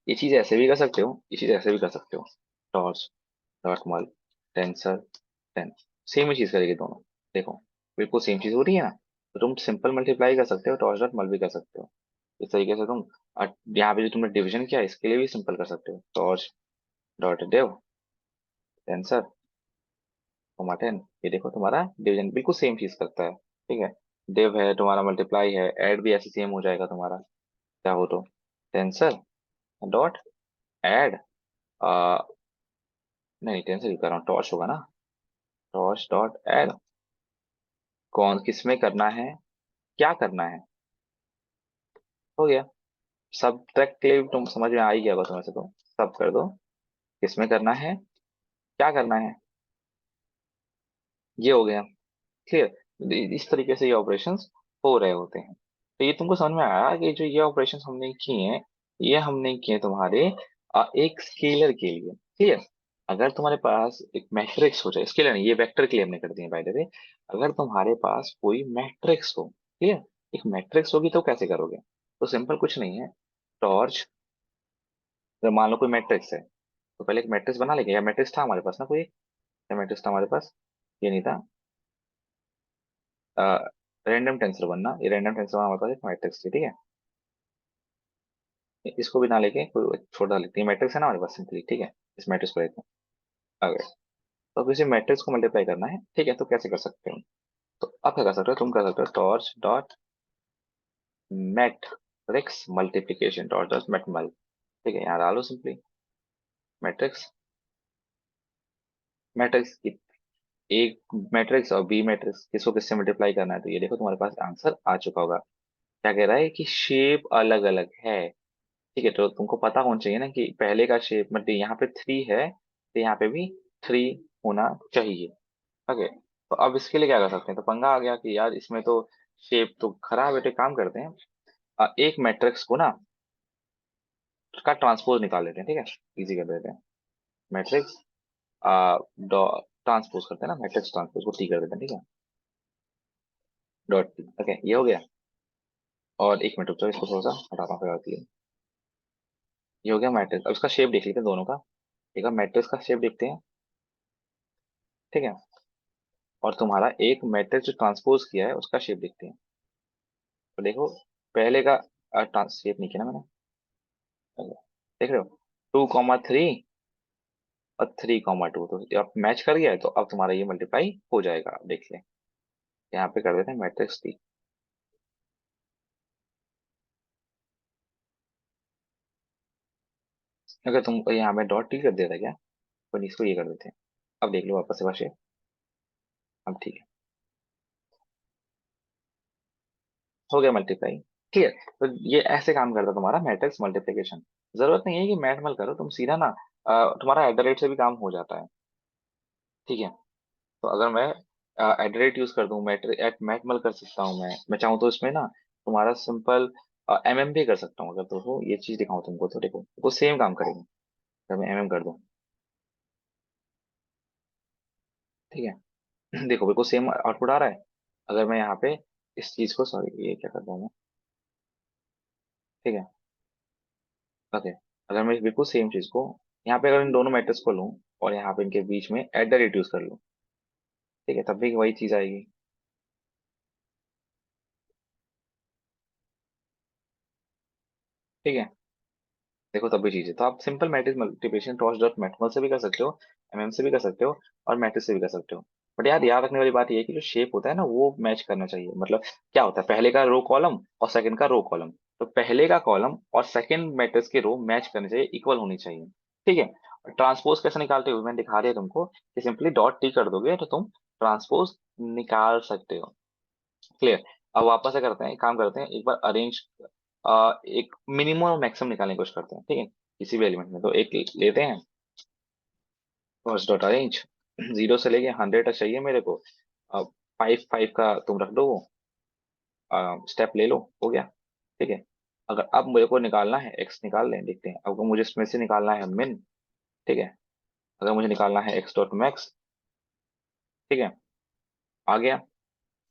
ये चीज ऐसे भी कर सकते हो, ये चीज ऐसे भी कर सकते हो। टॉर्च डॉट मल टेंसर टेन, सेम ही चीज करेगी दोनों। देखो बिल्कुल सेम चीज हो रही है ना। तो तुम सिंपल मल्टीप्लाई कर सकते हो, टॉर्च डॉट मल भी कर सकते हो। इस तरीके से तुम यहाँ पे जो तुमने डिवीजन किया इसके लिए भी सिंपल कर सकते हो, torch dot div tensor comma 10। ये देखो तुम्हारा डिवीजन बिल्कुल सेम चीज करता है। ठीक है, डिव है तुम्हारा, मल्टीप्लाई है, ऐड भी ऐसे सेम हो जाएगा तुम्हारा, क्या हो तो टेंसर डॉट ऐड, नहीं टेंसर ही कर रहा हूँ, टॉर्च होगा ना, टॉर्च डॉट ऐड। कौन किस में करना है, क्या करना है, हो गया। सब ट्रैक के लिए तुम समझ में आ ही गया होगा तुम्हें से, तो सब कर दो, किस में करना है, क्या करना है, ये हो गया। क्लियर, इस तरीके से ये ऑपरेशंस हो रहे होते हैं। तो ये तुमको समझ में आया कि जो ये ऑपरेशंस हमने किए हैं, ये हमने किए तुम्हारे एक स्केलर के लिए। क्लियर, अगर तुम्हारे पास एक मैट्रिक्स हो जाए, स्केलर नहीं, ये वेक्टर के लिए हमने कर दिए बाय द वे। अगर तुम्हारे पास कोई मैट्रिक्स हो, क्लियर, एक मैट्रिक्स होगी तो कैसे करोगे? तो सिंपल कुछ नहीं है, टॉर्च, मान लो कोई मैट्रिक्स है, तो पहले एक मैट्रिक्स बना लेंगे, या मैट्रिक्स था हमारे पास ना कोई, या मैट्रिक्स था हमारे पास, ये नहीं था, रैंडम टेंसर बनना, ये रैंडम टेंसर हमारे पास एक मैट्रिक्स थी। ठीक है, इसको भी ना लेके कोई छोटा लिखते हैं, मैट्रिक्स है ना हमारे पास सिंपली। ठीक है, इस मैट्रिक्स को लेते हैं अगर, तो अब इसे मैट्रिक्स को मल्टीप्लाई करना है। ठीक है, तो कैसे कर सकते हो? तो अब क्या कर सकते हो, तुम कर सकते हो torch dot matrix multiplication, torch dot matmul. ठीक है, यहाँ डालो सिंपली मैट्रिक्स, मैट्रिक्स एक मैट्रिक्स और बी मैट्रिक्स किसको किससे मल्टीप्लाई करना है, तो ये देखो तुम्हारे पास आंसर आ चुका होगा। क्या कह रहा है कि शेप अलग अलग है। ठीक है, तो तुमको पता होना चाहिए ना कि पहले का शेप, मतलब यहाँ पे 3 है तो यहाँ पे भी 3 होना चाहिए। ओके, तो अब इसके लिए क्या कर सकते हैं, तो पंगा आ गया कि यार इसमें तो शेप तो खराब है, तो एक काम करते हैं, एक मैट्रिक्स को ना का ट्रांसपोज निकाल लेते हैं। ठीक है, इजी कर देते हैं, मैट्रिक्स ट्रांसपोज करते हैं ना, मैट्रिक्स ट्रांसपोज को टी कर देते हैं। ठीक है, डॉट टी। ओके, ये हो गया। और एक मिनट रुक जाओ, इसको थोड़ा सा हटाना पड़ेगा। ये हो गया मैट्रिक्स। अब इसका शेप देख लेते हैं दोनों का। एक बार मैट्रिक्स का शेप देखते हैं। ठीक है, और तुम्हारा एक मैट्रिक्स जो ट्रांसपोज किया है उसका शेप देखते हैं। तो देखो पहले का शेप नहीं किया ना मैंने, देख रहे हो, 2,3 और 3,2, तो अब मैच कर गया है, तो अब तुम्हारा ये मल्टीप्लाई हो जाएगा। अब देख ले, यहाँ पे कर देते हैं मैट्रिक्स टी। अगर तुम यहाँ पे डॉट टी कर देता क्या, तो इसको ये कर देते हैं। अब देख लो वापस से वहाँ शेप, अब ठीक है, हो गया मल्टीप्लाई। क्लियर, तो ये ऐसे काम करता है तुम्हारा मैट्रिक्स मल्टीप्लिकेशन। जरूरत नहीं है कि मैथ मल करो तुम सीधा ना, तुम्हारा एट द रेट से भी काम हो जाता है। ठीक है, तो अगर मैं एट द रेट यूज कर दूं, मैट्रिक एट मैथमल कर सकता हूँ, मैं चाहूँ तो इसमें ना तुम्हारा सिंपल एम भी कर सकता हूँ। अगर तो ये चीज दिखाऊं तुमको, तो देखो वो सेम काम करेगी। अगर मैं कर दूं, ठीक है, देखो बिल्कुल सेम आउटपुट आ रहा है। अगर मैं यहाँ पे इस चीज को, सॉरी ये क्या कर रहा हूँ मैं, ठीक है, ओके, अगर मैं बिल्कुल सेम चीज को यहाँ पे, अगर इन दोनों मैट्रिक्स को लूँ और यहाँ पे इनके बीच में एट द रेट यूज कर लूँ, ठीक है, तब भी वही चीज आएगी। ठीक है, देखो तब भी चीजें तो आप simple matrix multiplication torch dot matmul से भी कर सकते हो, एमएम से भी कर सकते हो, और मैट्रिक्स से भी कर सकते हो। बट यार याद रखने वाली बात ये है कि जो शेप होता है ना वो मैच करना चाहिए। मतलब क्या होता है, पहले का रो कॉलम और सेकंड का रो कॉलम, तो पहले का कॉलम और सेकंड मैट्रिक्स के रो मैच करने चाहिए, इक्वल होनी चाहिए। ठीक है। ट्रांसपोज कैसे निकालते हो, मैं दिखा दिया तुमको कि सिंपली डॉट टी कर दोगे तो तुम ट्रांसपोज निकाल सकते हो। क्लियर। अब वापस से करते हैं, एक काम करते हैं, एक बार अरेंज एक मिनिमम और मैक्सिमम निकालने की कोशिश करते हैं। ठीक है, किसी भी एलिमेंट में तो एक लेते हैं, फर्स्ट डॉट अरेंज, 0 से लेके 100 तक चाहिए मेरे को। अब 5 5 का तुम रख दो, स्टेप ले लो, हो गया। ठीक है। अगर अब मेरे को निकालना है एक्स, निकाल लें, देखते हैं। अगर मुझे इसमें से निकालना है मिन, ठीक है, अगर मुझे निकालना है एक्स डॉट मैक्स, ठीक है, आ गया।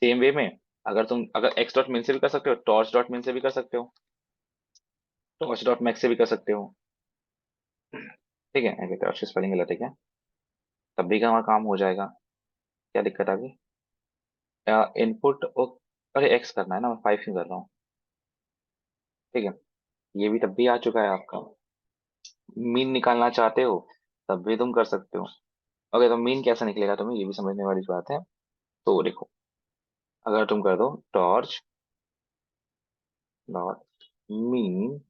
सेम वे में अगर एक्स डॉट मिन से भी कर सकते हो, टॉर्च डॉट मिन से भी कर सकते हो, टॉर्च डॉट मैक्स से भी कर सकते हो। ठीक है, अगर टॉर्च की स्पेलिंग गलत है क्या, तब भी का हमारा काम हो जाएगा। क्या दिक्कत आ गई, इनपुट, अरे एक्स करना है ना, मैं 5 क्यों कर रहा हूँ। ठीक है, ये भी तब भी आ चुका है आपका। मीन निकालना चाहते हो तब भी तुम कर सकते हो। ओके, तो मीन कैसे निकलेगा तुम्हें ये भी समझने वाली बात है। तो देखो, अगर तुम कर दो टॉर्च डॉट मीन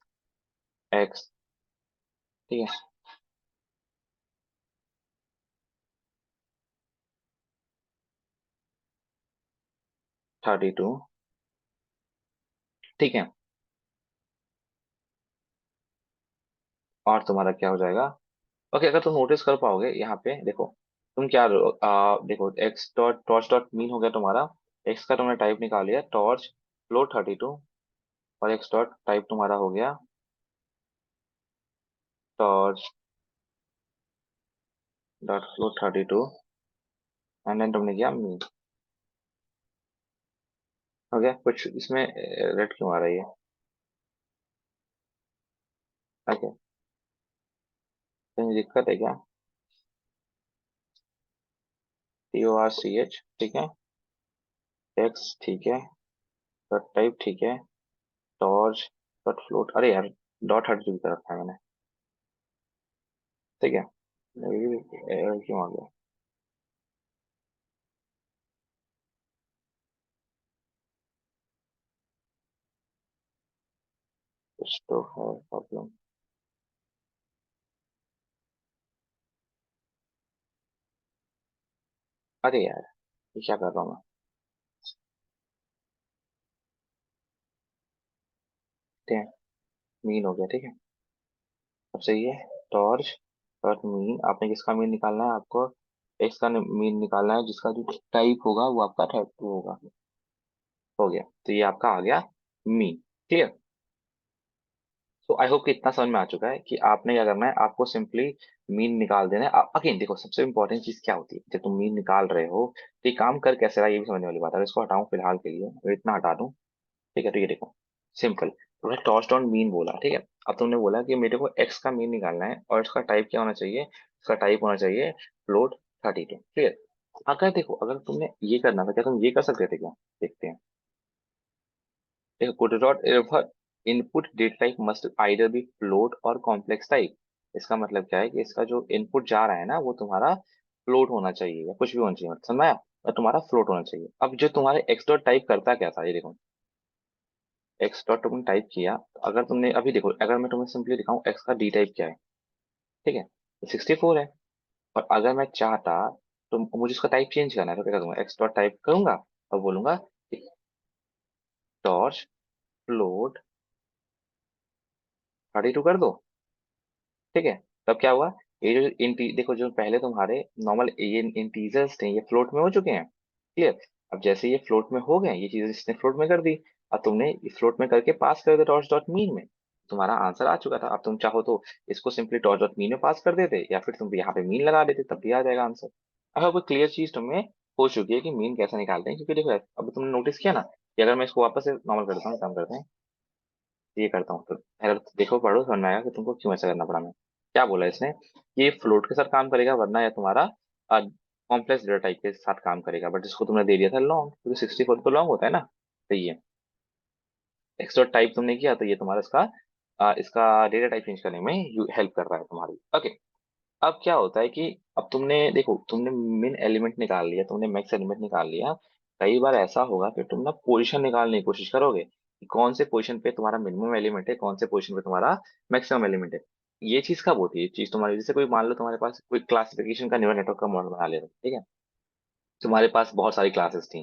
एक्स, ठीक है, 32, ठीक है, और तुम्हारा क्या हो जाएगा। ओके, अगर तुम नोटिस कर पाओगे यहाँ पे देखो, तुम क्या देखो x dot torch dot mean हो गया तुम्हारा, एक्स का तुमने टाइप निकाल लिया टॉर्च फ्लोट 32, और एक्स डॉट टाइप तुम्हारा हो गया torch dot float 32, and then तुमने किया मीन। हो गया, कुछ इसमें रेड क्यों आ रही है। ओके, कहीं दिक्कत है क्या, TORCH, ठीक है, एक्स ठीक है, डॉट टाइप ठीक है, टॉर्च डॉट फ्लोट, अरे यार डॉट हट भी कर रखा है मैंने। ठीक है, ये क्यों आ गया, कुछ तो है प्रॉब्लम। अरे यार, ये क्या कर रहा हूँ मैं। ठीक है, मीन हो गया, ठीक है, अब सही है। टॉर्च डॉट मीन, आपने किसका मीन निकालना है, आपको एक्स का मीन निकालना है, जिसका जो टाइप होगा वो आपका 32 होगा। हो गया, तो ये आपका आ गया मीन। क्लियर। तो आई होप कि इतना समझ में आ चुका है कि आपने क्या करना है, आपको सिंपली मीन निकाल देना है। अगेन देखो, सबसे इंपॉर्टेंट चीज क्या होती है जब तुम मीन निकाल रहे हो, तो ये काम कर कैसे रहा है ये भी समझने वाली बात है। अगर इसको हटाऊं फिलहाल के लिए, अगर इतना हटा दूं, ठीक है, तो ये देखो सिंपल, तुमने टॉस डाउन मीन बोला, ठीक है। अब तुमने बोला कि मेरे को एक्स का मीन निकालना है और इसका टाइप क्या होना चाहिए, इसका टाइप होना चाहिए फ्लोट 32। क्लियर। अगर देखो, अगर तुमने ये करना था, क्या तुम ये कर सकते थे क्या, देखते हैं। देखो, code dot input data type must either be float और कॉम्प्लेक्स टाइप। इसका मतलब क्या है कि इसका जो इनपुट जा रहा है ना वो तुम्हारा फ्लोट होना चाहिए या कुछ भी होना चाहिए, मतलब समझ में आया? और तुम्हारा फ्लोट होना चाहिए। अब जो तुम्हारे एक्स डॉट टाइप करता क्या था, ये देखो, एक्स डॉट तुमने टाइप किया, तो अगर तुमने अभी देखो, अगर मैं तुम्हें सिंपली दिखाऊं एक्स का डी टाइप क्या है, ठीक है, तो 64 है। और अगर मैं चाहता तो मुझे इसका टाइप चेंज करना है, तो क्या करूंगा, एक्स डॉट टाइप करूंगा और बोलूंगा टॉर्च फ्लोट 32 कर दो। ठीक है, तब क्या हुआ, ये जो देखो, जो पहले तुम्हारे नॉर्मल ये इंटीजर्स थे ये फ्लोट में हो चुके हैं। क्लियर। अब जैसे ये फ्लोट में हो गए, ये चीजें इसने फ्लोट में कर दी, अब तुमने फ्लोट में करके पास कर दिया टॉर्च डॉट मीन में, तुम्हारा आंसर आ चुका था। अब तुम चाहो तो इसको सिंपली टॉर्च डॉट मीन में पास कर देते, या फिर तुम यहाँ पे मीन लगा देते, तब भी आ जाएगा आंसर। अगर कोई क्लियर चीज तुम्हें हो चुकी है कि मीन कैसे निकालते हैं, क्योंकि देखो अब तुमने नोटिस किया ना कि अगर मैं इसको वापस से नॉर्मल करता हूँ, काम करते हैं, ये करता हूँ, तो अगर देखो पढ़ो समझ में आएगा कि तुमको क्यों ऐसा करना पड़ा। मैं क्या बोला इसने, ये फ्लोट के साथ काम करेगा, वरना या तुम्हारा कॉम्प्लेक्स डेटा टाइप के साथ काम करेगा, बट इसको तुमने दे दिया था लॉन्ग, क्योंकि 64 तो लॉन्ग होता है ना। तो ये एक्स डॉट टाइप तुमने किया, तो ये तुम्हारा इसका इसका डेटा टाइप चेंज करने में हेल्प कर रहा है तुम्हारी। ओके, अब क्या होता है कि अब तुमने देखो, तुमने मिन एलिमेंट निकाल लिया, तुमने मैक्स एलिमेंट निकाल लिया। कई बार ऐसा होगा कि तुम ना पोजीशन निकालने की कोशिश करोगे कि कौन से पोजीशन पे तुम्हारा मिनिमम एलिमेंट है, कौन से पोजीशन पे तुम्हारा मैक्सिमम एलिमेंट है। ये चीज कब होती है? ये चीज तुम्हारी, जैसे कोई मान लो तुम्हारे पास कोई क्लासिफिकेशन का न्यूरल नेटवर्क का मॉडल बना ले रहे हो, ठीक है। तुम्हारे पास बहुत सारी क्लासेस थी,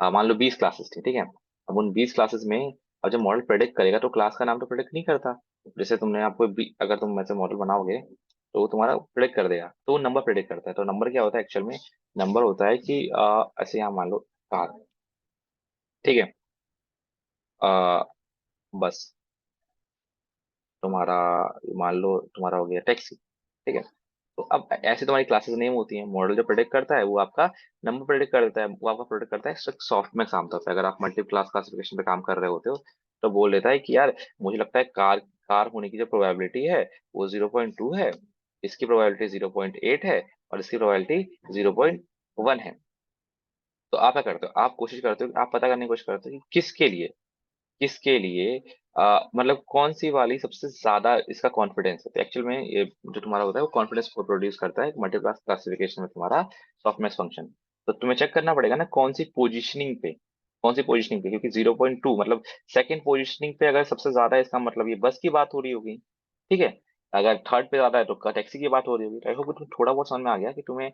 मान लो 20 क्लासेस थी, ठीक है। अब उन 20 क्लासेस में अब जब मॉडल प्रेडिक्ट करेगा तो क्लास का नाम तो प्रेडिक्ट नहीं करता। जैसे तुमने आपको अगर तुम ऐसे मॉडल बनाओगे तो वो तुम्हारा प्रेडिक्ट कर देगा, तो वो नंबर प्रेडिक्ट करता है। तो नंबर क्या होता है एक्चुअल में? नंबर होता है कि ऐसे यहाँ मान लो कार, ठीक है। बस तुम्हारा, मान लो तुम्हारा हो गया टैक्सी, ठीक है। तो अब ऐसे तुम्हारी क्लासेस नेम होती हैं। मॉडल जो प्रेडिक्ट करता है वो आपका नंबर प्रेडिक्ट कर देता है, वो आपका प्रेडिक्ट करता है सॉफ्ट में आमतौर पर। अगर आप मल्टी क्लास क्लासिफिकेशन पे काम कर रहे होते हो तो बोल देता है कि यार मुझे लगता है कार कार होने की जो प्रोबेबिलिटी है वो 0.2 है, इसकी प्रोबेबिलिटी 0.8 है, और इसकी प्रोबेबिलिटी 0.1 है। तो आप क्या करते हो? आप कोशिश करते हो कि आप पता करने की कोशिश करते हो कि किसके लिए मतलब कौन सी वाली सबसे ज्यादा इसका कॉन्फिडेंस है। तो एक्चुअल में ये जो तुम्हारा होता है वो कॉन्फिडेंस को प्रोड्यूस करता है मल्टीप्लास क्लासिफिकेशन में तुम्हारा सॉफ्टमैक्स फंक्शन। तो तुम्हें चेक करना पड़ेगा ना कौन सी पोजीशनिंग पे, क्योंकि 0.2 मतलब सेकंड पोजीशनिंग पे अगर सबसे ज्यादा है, इसका मतलब ये बस की बात हो रही होगी, ठीक है। अगर थर्ड पे ज्यादा है तो टैक्सी की बात हो रही होगी। आई होप तुम्हें थोड़ा बहुत समझ में आ गया कि तुम्हें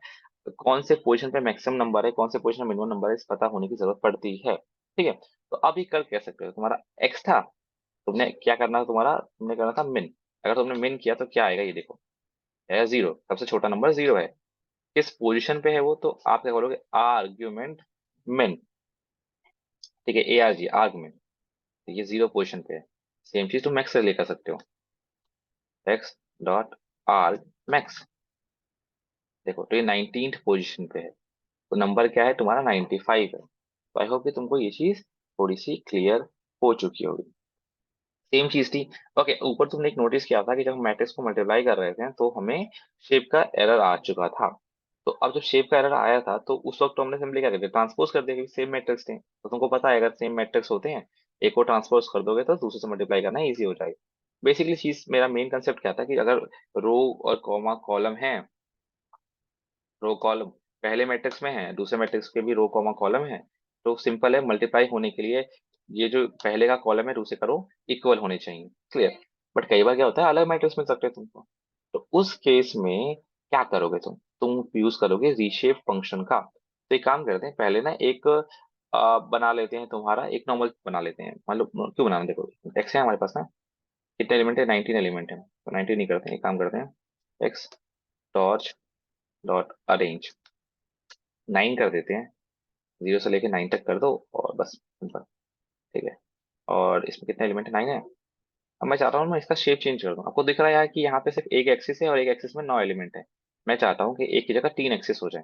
कौन से पोजीशन पे मैक्सिमम नंबर है, कौन से पोजीशन में मिनिमम नंबर है, इस पता होने की जरूरत पड़ती है, ठीक है। तो अब ये कर कह सकते हो, तुम्हारा एक्स था, तुमने क्या करना था, तुमने करना था मिन। अगर तुमने मिन किया तो क्या आएगा ये देखो, है 0, सबसे छोटा नंबर 0 है। किस पोजीशन पे है वो? तो आप क्या करोगे, आर्ग्यूमेंट मिन, ठीक है, ARG आर्गुमेंट। ये 0 पोजीशन पे है। सेम चीज तुम मैक्स से लेकर सकते हो, एक्स डॉट आर्ग मैक्स। देखो तो ये 19th पोजीशन पे है, तो नंबर क्या है तुम्हारा? 95 है। तो आई होप कि तुमको ये चीज थोड़ी सी क्लियर हो चुकी होगी। सेम चीज थी। ओके, ऊपर तुमने एक नोटिस किया था कि जब हम मैट्रिक्स को मल्टीप्लाई कर रहे थे तो हमें शेप का एरर आ चुका था। तो अब जब शेप का एरर आया था तो उस वक्त तो हमने सिंपली क्या कर दिया, ट्रांसपोज कर दिया, क्योंकि सेम मैट्रिक्स थे। तो तुमको पता है अगर सेम मैट्रिक्स होते हैं, एक को ट्रांसपोज कर दोगे तो दूसरे से मल्टीप्लाई करना इजी हो जाएगा। बेसिकली चीज, मेरा मेन कंसेप्ट क्या था कि अगर रो और कॉमा कॉलम है, रो कॉलम पहले मैट्रिक्स में है, दूसरे मैट्रिक्स के भी रो कॉमा कॉलम है, तो सिंपल है मल्टीप्लाई होने के लिए ये जो पहले का कॉलम है दूसरे का रो इक्वल होने चाहिए, क्लियर। बट कई बार क्या होता है अलग मैट्रिक्स मिल सकते हैं तुमको। तो उस केस में क्या करोगे तुम यूज करोगे रीशेप फंक्शन का। तो एक काम करते हैं, पहले ना एक बना लेते हैं, तुम्हारा एक नॉर्मल बना लेते हैं। मान लो क्यों बनाना, देखो एक्स है हमारे पास ना, कितने एलिमेंट है? 19 एलिमेंट है, तो 19 नहीं करते हैं, एक काम करते हैं, एक्स टॉर्च डॉट अरेंज 9 कर देते हैं। 0 से लेके 9 तक कर दो और बस सिंपल, ठीक है। और इसमें कितने एलिमेंट है? 9 है। अब मैं चाहता हूँ मैं इसका शेप चेंज कर दूं। आपको दिख रहा है यार कि यहाँ पे सिर्फ एक एक्सिस है और एक एक्सिस में 9 एलिमेंट है। मैं चाहता हूँ कि एक की जगह 3 एक्सिस हो जाए,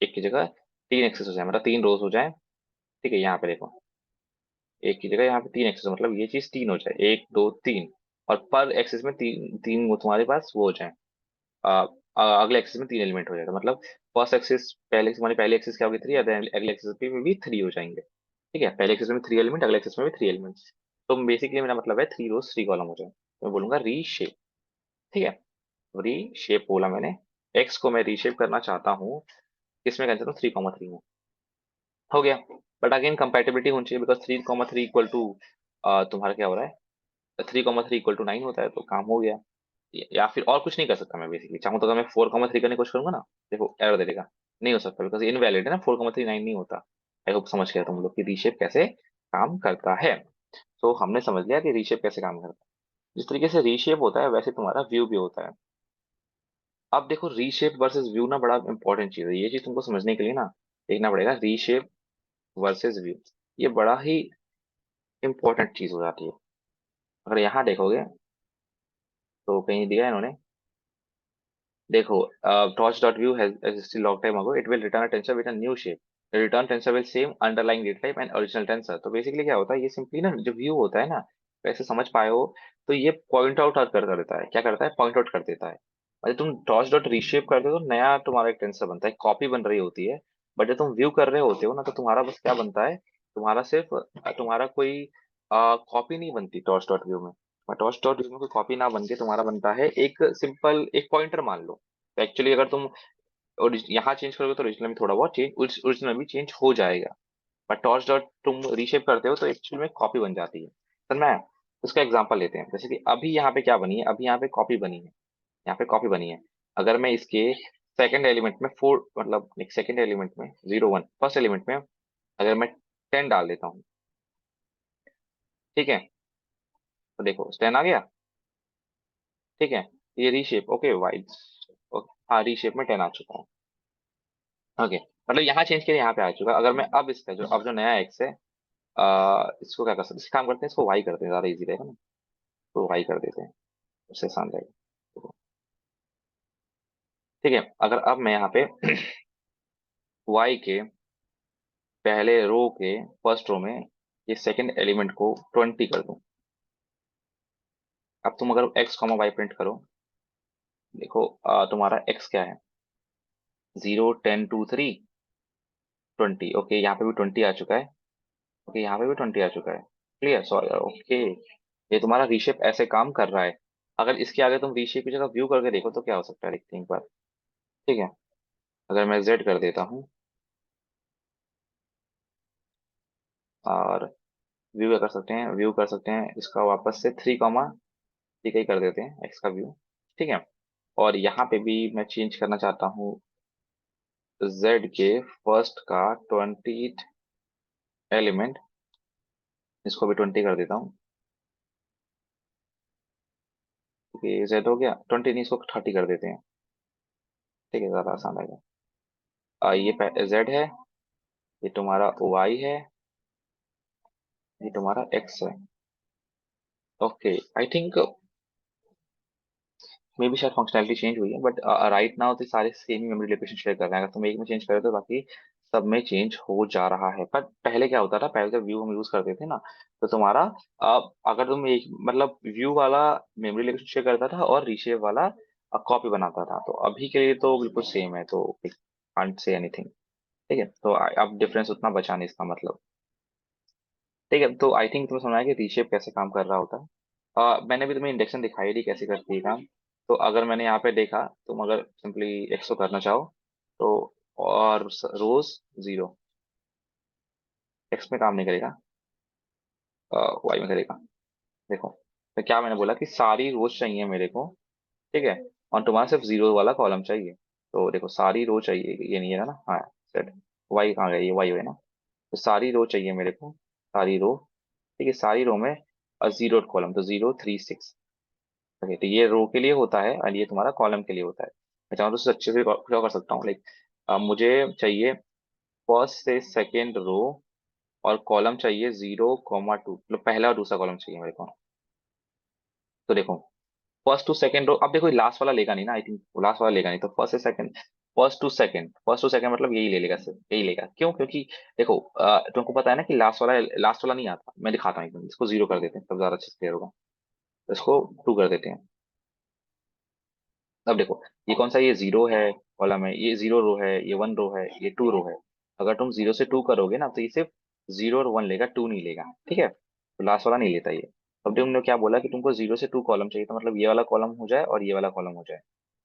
एक की जगह 3 एक्सिस हो जाए, मतलब 3 रोज हो जाए, ठीक है। यहाँ पे देखो, एक की जगह यहाँ पे 3 एक्सिस, मतलब ये चीज 3 हो जाए, 1 2 3। और पर एक्सिस में तीन तीन वो तुम्हारे पास वो हो जाए, अगले एक्सिस में 3 एलिमेंट हो जाएगा। मतलब फर्स्ट एक्सिस, पहले हमारी पहली एक्सिस क्या होगी? 3, अगले एक्सिस पे भी 3 हो जाएंगे, ठीक है। पहले एक्सिस में 3 एलिमेंट, अगले एक्सिस में भी 3 एलिमेंट। तो बेसिकली मेरा मतलब है 3 रोज 3 कॉलम हो जाए, तो मैं बोलूंगा रीशेप, ठीक है। रीशेप बोला मैंने, एक्स को मैं रीशेप करना चाहता हूँ, किसमें करना चाहता हूँ? 3,3 में, हो गया। बट अगेन कंपेटिबिलिटी होनी चाहिए, बिकॉज 3,3 इक्वल टू तुम्हारा क्या हो रहा है, 3,3 इक्वल टू 9 होता है, तो काम हो गया। या फिर और कुछ नहीं कर सकता मैं, बेसिकली चाहूँ तो अगर मैं 4,3 करने की कोशिश करूंगा ना, देखो एरर दे देगा, नहीं हो सकता, बिकॉज इनवैलिड है ना, 4,39 नहीं होता। आई होप समझ गया तुम लोग कि रीशेप कैसे काम करता है। तो हमने समझ लिया कि रीशेप कैसे काम करता है। जिस तरीके से रीशेप होता है वैसे तुम्हारा व्यू भी होता है। अब देखो, रीशेप वर्सेस व्यू ना बड़ा इंपॉर्टेंट चीज है, ये चीज तुमको समझने के लिए ना देखना पड़ेगा, रीशेप वर्सेस व्यू, ये बड़ा ही इंपॉर्टेंट चीज हो जाती है। अगर यहाँ देखोगे तो कहीं दिया है इन्होंने, देखो, torch dot view has existed long time ago. It will return a tensor with a new shape. The return tensor will same underlying data type and original tensor. तो बेसिकली क्या होता है, ये सिंपली ना जो व्यू होता है ना, वैसे समझ पाए हो, तो ये पॉइंट आउट कर देता है। क्या करता है? पॉइंट आउट कर देता है। और जब तुम टॉर्च डॉट रीशेप करते हो तो नया तुम्हारा एक टेंसर बनता है, कॉपी बन रही होती है। बट जब तुम व्यू कर रहे होते हो ना, तो तुम्हारा बस क्या बनता है, तुम्हारा सिर्फ तुम्हारा कोई कॉपी नहीं बनती टॉर्च डॉट व्यू में, टॉर्च डॉट में कोई कॉपी ना बन के तुम्हारा बनता है एक सिंपल एक पॉइंटर मान लो। तो एक्चुअली अगर तुम यहाँ चेंज करोगे तो ओरिजिनल में थोड़ा बहुत चेंज ओरिजिनल भी चेंज हो जाएगा। पर टॉर्च डॉट तुम रीशेप करते हो तो एक्चुअली में कॉपी बन जाती है। समझ में आया? उसका एग्जांपल लेते हैं, जैसे कि अभी यहाँ पे क्या बनी है, अभी यहाँ पे कॉपी बनी है, यहाँ पे कॉपी बनी है। अगर मैं इसके सेकंड एलिमेंट में फोर मतलब एक सेकंड एलिमेंट में 0 1 फर्स्ट एलिमेंट में अगर मैं 10 डाल देता हूँ, ठीक है, तो देखो 10 आ गया। ठीक है, ये रीशेप ओके वाइड, हाँ रीशेप में 10 आ चुका है। ओके, मतलब यहाँ चेंज किया यहाँ पे आ चुका है। अगर मैं अब इसका जो अब जो नया एक्स है, इसको क्या कर सकते हैं, इस काम करते हैं, इसको वाई करते हैं, ज्यादा इजी रहेगा ना। तो वाई कर देते हैं, उससे आसान रहेगा। ठीक है, अगर अब मैं यहाँ पे वाई के पहले रो के फर्स्ट रो में ये सेकंड एलिमेंट को 20 कर दूं। अब तुम अगर एक्स कॉमा वाई प्रिंट करो, देखो तुम्हारा एक्स क्या है, 0 10 2 3 20। ओके, यहाँ पे भी 20 आ चुका है। ओके, यहाँ पे भी 20 आ चुका है। Clear, sorry, okay. ये तुम्हारा रीशेप ऐसे काम कर रहा है। अगर इसके आगे तुम रीशेप की जगह व्यू करके देखो तो क्या हो सकता है, देखते हैं एक बार। ठीक है, अगर मैं जेड कर देता हूँ और व्यू क्या कर सकते हैं, व्यू कर सकते हैं इसका वापस से 3 ठीक है कर देते हैं एक्स का व्यू। ठीक है, और यहाँ पे भी मैं चेंज करना चाहता हूँ जेड के फर्स्ट का 20 एलिमेंट, इसको भी 20 कर देता हूँ। क्योंकि जेड हो गया 20, नहीं इसको 30 कर देते हैं। ठीक है, ज़्यादा आसान रहेगा। ये जेड है, ये तुम्हारा वाई है, ये तुम्हारा एक्स है। ओके, आई थिंक मे भी शायद फंक्शनैलिटी चेंज हुई है, बट राइट नाउ तो सारे सेम ही मेमोरी लोकेशन शेयर कर रहे हैं। अगर तुम एक में चेंज करे तो बाकी सब में चेंज हो जा रहा है। पर पहले क्या होता था, पहले जब व्यू हम यूज करते थे ना, तो तुम्हारा अगर तुम एक मतलब व्यू वाला मेमोरी लोकेशन शेयर करता था और रीशेप वाला कॉपी बनाता था। तो अभी के लिए तो बिल्कुल सेम है, तो कांट से एनीथिंग। ठीक है, तो अब डिफरेंस उतना बचा नहीं इसका मतलब। ठीक है, तो आई थिंक तुम्हें समझ आया कि रीशेप कैसे काम कर रहा होता है। मैंने भी तुम्हें इंडेक्शन दिखाई दी कैसे करती है काम। तो अगर मैंने यहाँ पे देखा, तुम अगर सिंपली एक्स को करना चाहो तो, और रोज 0, एक्स में काम नहीं करेगा, वाई में करेगा। देखो, तो क्या मैंने बोला कि सारी रोज चाहिए मेरे को। ठीक है, और तुम्हारा सिर्फ 0 वाला कॉलम चाहिए। तो देखो सारी रो चाहिए, ये नहीं है ना, हाँ सेट। वाई कहाँ गया, ये वाई है ना। तो सारी रो चाहिए मेरे को, सारी रो। ठीक है, सारी रो में 0 कॉलम, तो 0 3 6। ओके, तो ये रो के लिए होता है और ये तुम्हारा कॉलम के लिए होता है। मैं चाहूँ तो उससे अच्छे से क्या कर सकता हूँ, लाइक मुझे चाहिए फर्स्ट से सेकेंड रो और कॉलम चाहिए 0 2, मतलब पहला और दूसरा कॉलम चाहिए मेरे को। तो देखो फर्स्ट टू सेकेंड रो, अब देखो लास्ट वाला लेगा नहीं ना, आई थिंक लास्ट वाला लेगा नहीं, तो फर्स्ट से सेकंड, फर्स्ट टू सेकंड मतलब यही ले लेगा, सिर्फ यही लेगा। क्यों? क्योंकि देखो तुमको पता है ना कि लास्ट वाला नहीं आता। मैं दिखाता हूँ एकदम, इसको 0 कर देते हैं तब ज्यादा अच्छे से क्लियर होगा। तो इसको 2 कर देते हैं। अब देखो ये कौन सा, ये 0 है कॉलम है, ये 0 रो है, ये 1 रो है, ये 2 रो है। अगर तुम 0 से 2 करोगे ना तो ये सिर्फ 0 और 1 लेगा, 2 नहीं लेगा। ठीक है, तो लास्ट वाला नहीं लेता ये। अब तुमने क्या बोला कि तुमको 0 से 2 कॉलम चाहिए, तो मतलब ये वाला कॉलम हो जाए और ये वाला कॉलम हो जाए।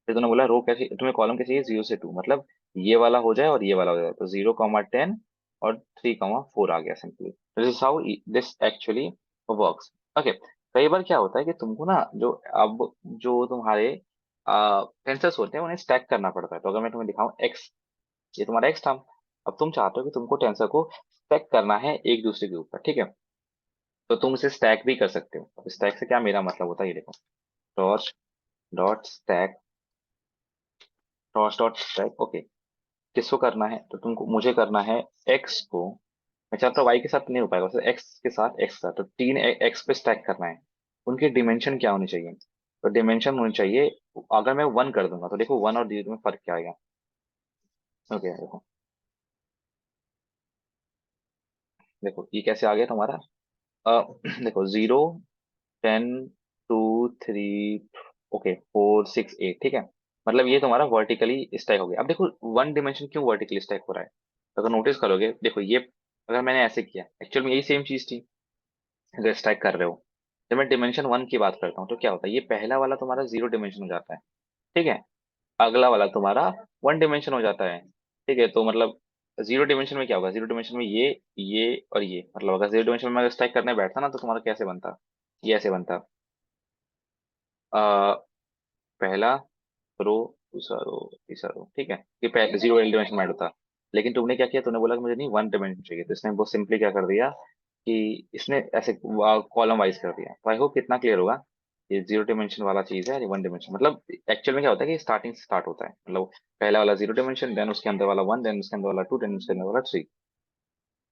फिर तुमने बोला रो कैसे, तुम्हें कॉलम कैसे चाहिए, 0 से 2, मतलब ये वाला हो जाए और ये वाला हो जाए। तो 0 10 और 3 4 आ गया simply. This is how this actually works. Okay, कई बार क्या होता है कि तुमको ना जो अब जो तुम्हारे टेंसर्स होते हैं उन्हें स्टैक करना पड़ता है। तो अगर मैं तुम्हें दिखाऊं एक्स, ये तुम्हारा एक्स था। अब तुम चाहते हो कि तुमको टेंसर को स्टैक करना है एक दूसरे के ऊपर। ठीक है, तो तुम इसे स्टैक भी कर सकते हो। अब स्टैक से क्या मेरा मतलब होता है, ये देखो, torch dot stack, torch dot stack. Okay, किसको करना है, तो तुमको मुझे करना है एक्स को। मैं चाहता हूँ वाई के साथ नहीं हो पाएगा, सिर्फ एक्स के साथ, एक्स का तो 3 एक्स पे स्टैक करना है। उनकी डिमेंशन क्या होनी चाहिए, तो डिमेंशन होनी चाहिए, अगर मैं 1 कर दूंगा तो देखो 1 और 0 में फर्क क्या आएगा। ओके देखो, देखो ये कैसे आ गया तुम्हारा। देखो 0 10 2 3, ओके 4 6 8। ठीक है, मतलब ये तुम्हारा वर्टिकली स्टैक हो गया। अब देखो 1 डिमेंशन क्यों वर्टिकली स्टैक हो रहा है, तो अगर नोटिस करोगे देखो ये, अगर मैंने ऐसे किया एक्चुअल में यही सेम चीज थी, अगर स्टैक कर रहे हो। जब मैं डिमेंशन 1 की बात करता हूँ तो क्या होता है, ये पहला वाला तुम्हारा 0 डिमेंशन हो जाता है, ठीक है। अगला वाला तुम्हारा 1 डिमेंशन हो जाता है, ठीक है। तो मतलब 0 डिमेंशन में क्या होगा, 0 डिमेंशन में ये और ये, मतलब अगर 0 डिमेंशन में मैं स्टैक करने बैठता ना तो तुम्हारा कैसे बनता, ये ऐसे बनता। आ, पहला रो, दूसरा रो, तीसरा रो, ठीक है। ये पहले 0 डिमेंशन में होता। लेकिन तुमने क्या किया, तूने बोला कि मुझे नहीं 1 डिमेंशन चाहिए, तो इसने बहुत सिंपली क्या कर दिया कि इसने ऐसे कॉलम वाइज कर दिया। तो आई होप कितना क्लियर होगा। ये 0 डिमेंशन वाला चीज है, और ये 1 डिमेंशन, मतलब एक्चुअल में क्या होता है कि स्टार्टिंग से स्टार्ट होता है, मतलब पहला वाला 0 डिमेंशन, देन उसके अंदर वाला 1, देन उसके अंदर वाला 2, देन उसके अंदर वाला 3।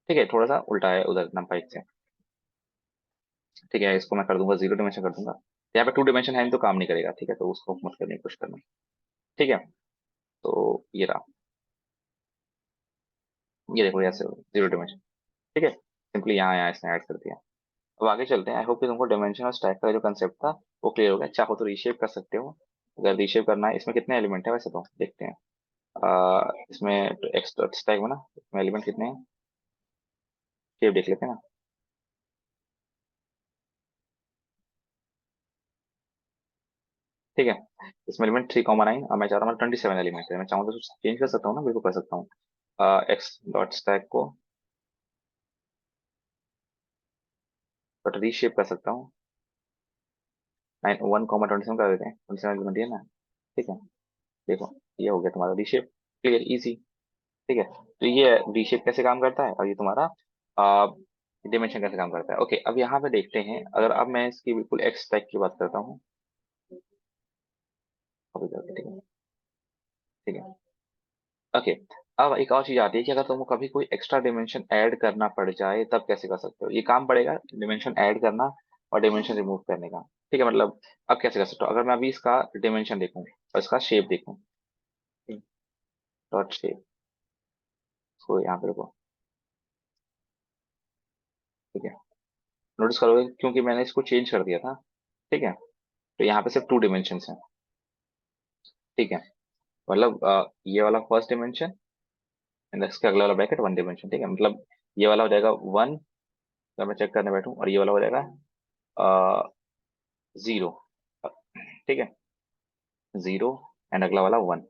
ठीक है, थोड़ा सा उल्टा है उधर नंपाई से। ठीक है, इसको मैं कर दूंगा 0 डिमेंशन कर दूंगा। यहाँ पे 2 डिमेंशन है नहीं तो काम नहीं करेगा, ठीक है, तो उसको मत करने की कोशिश करना। ठीक है, तो ये रहा, ये देखो ऐसे 0 डिमेंशन। ठीक है, सिंपली यहाँ यहाँ इसने ऐड कर दिया। अब आगे चलते हैं। आई होप कि तुमको डायमेंशन और स्टैक का जो कंसेप्ट था वो क्लियर हो गया। चाहो तो रीशेप कर सकते हो, अगर रीशेप करना है। इसमें कितने एलिमेंट है वैसे, तो देखते हैं। इसमें एक्स स्टैक में ना, इसमें एलिमेंट कितने हैं, शेप देख लेते हैं ना। ठीक है, इसमें एलिमेंट 3,9, और मैं चाह रहा हूँ 27 एलिमेंट है। मैं चाहूँ तो चेंज कर सकता हूँ ना, बिल्कुल कर सकता हूँ। एक्स डॉट स्टैक को बट रीशेप कर सकता हूँ। 1,27 कर देते हैं, 27 एलिमेंट है ना। ठीक है, देखो ये हो गया तुम्हारा रीशेप, क्लियर, इजी। ठीक है, तो ये रीशेप कैसे काम करता है, और ये तुम्हारा डिमेंशन कैसे काम करता है। ओके, अब यहाँ पे देखते हैं। अगर अब मैं इसकी बिल्कुल एक्स स्टैक की बात करता हूँ, अभी जाके, ठीक है, ठीक है। ओके, अब एक और चीज आती है कि अगर तुमको कभी कोई एक्स्ट्रा डिमेंशन ऐड करना पड़ जाए तब कैसे कर सकते हो। ये काम पड़ेगा डिमेंशन ऐड करना और डिमेंशन रिमूव करने का। ठीक है, मतलब अब कैसे कर सकते हो, अगर मैं अभी इसका डिमेंशन देखूं और इसका शेप देखूं, डॉट शेप, तो यहाँ पे देखो, ठीक है, नोटिस करोगे क्योंकि मैंने इसको चेंज कर दिया था। ठीक है, तो यहाँ पे सिर्फ 2 डिमेंशन है। ठीक है, मतलब ये वाला फर्स्ट डिमेंशन एंड इसका अगला वाला ब्रैकेट 1 डिमेंशन। ठीक है, मतलब ये वाला हो जाएगा 1 जब मैं चेक करने बैठूं, और ये वाला हो जाएगा 0। ठीक है, 0 एंड अगला वाला 1।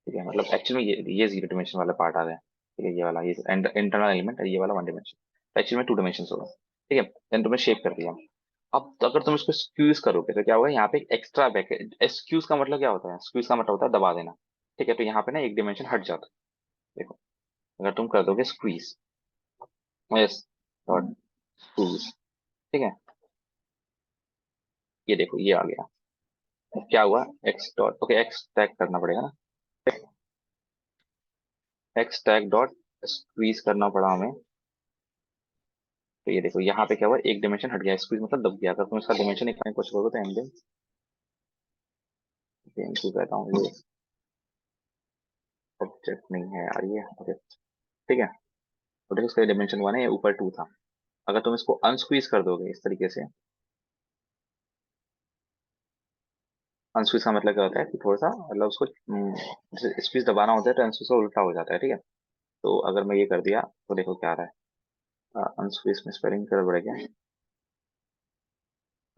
ठीक है, मतलब एक्चुअली में ये 0 डिमेंशन वाला पार्ट आ गया। ठीक है, ये वाला, ये इंटरनल एलिमेंट है, ये वाला 1 डिमेंशन, तो एक्चुअली में 2 डिमेंशन होगा। ठीक है, देन तुमने शेप कर दिया। अब तो अगर तुम इसको स्क्यूज करोगे तो क्या होगा, यहाँ पे एक एक्स्ट्रा ब्रैकेट, स्क्यूज का मतलब क्या होता है, स्क्यूज का मतलब होता है दबा देना। ठीक है, तो यहाँ पे ना एक डिमेंशन हट जाता है। देखो, अगर तुम कर दोगे स्क्वीज, यस, डॉट स्क्वीज, ठीक है, ये देखो ये आ गया। अब क्या हुआ, x dot, okay x tag करना पड़ेगा ना, एक्स टैग डॉट स्क्वीज करना पड़ा हमें। तो ये देखो यहाँ पे क्या हुआ, एक डिमेंशन हट गया, स्क्वीज मतलब दब गया। अगर तुम इसका डिमेंशन निकालने की कोशिश करोगे तो एंगल क्यों कहता हूँ, ये ऑब्जेक्ट नहीं है यार ये, ओके, ठीक है। तो देखो इसका डिमेंशन 1 है, ये ऊपर 2 था। अगर तुम इसको अनस्क्वीज कर दोगे इस तरीके से, अनस्क्वीज का मतलब क्या होता है कि थोड़ा सा, मतलब उसको स्क्वीज दबाना होता है तो अनस्क्वीज उल्टा हो जाता है। ठीक है, तो अगर मैं ये कर दिया तो देखो क्या आ रहा है, अनस्क्वीज में स्पेलिंग कर बढ़ गया।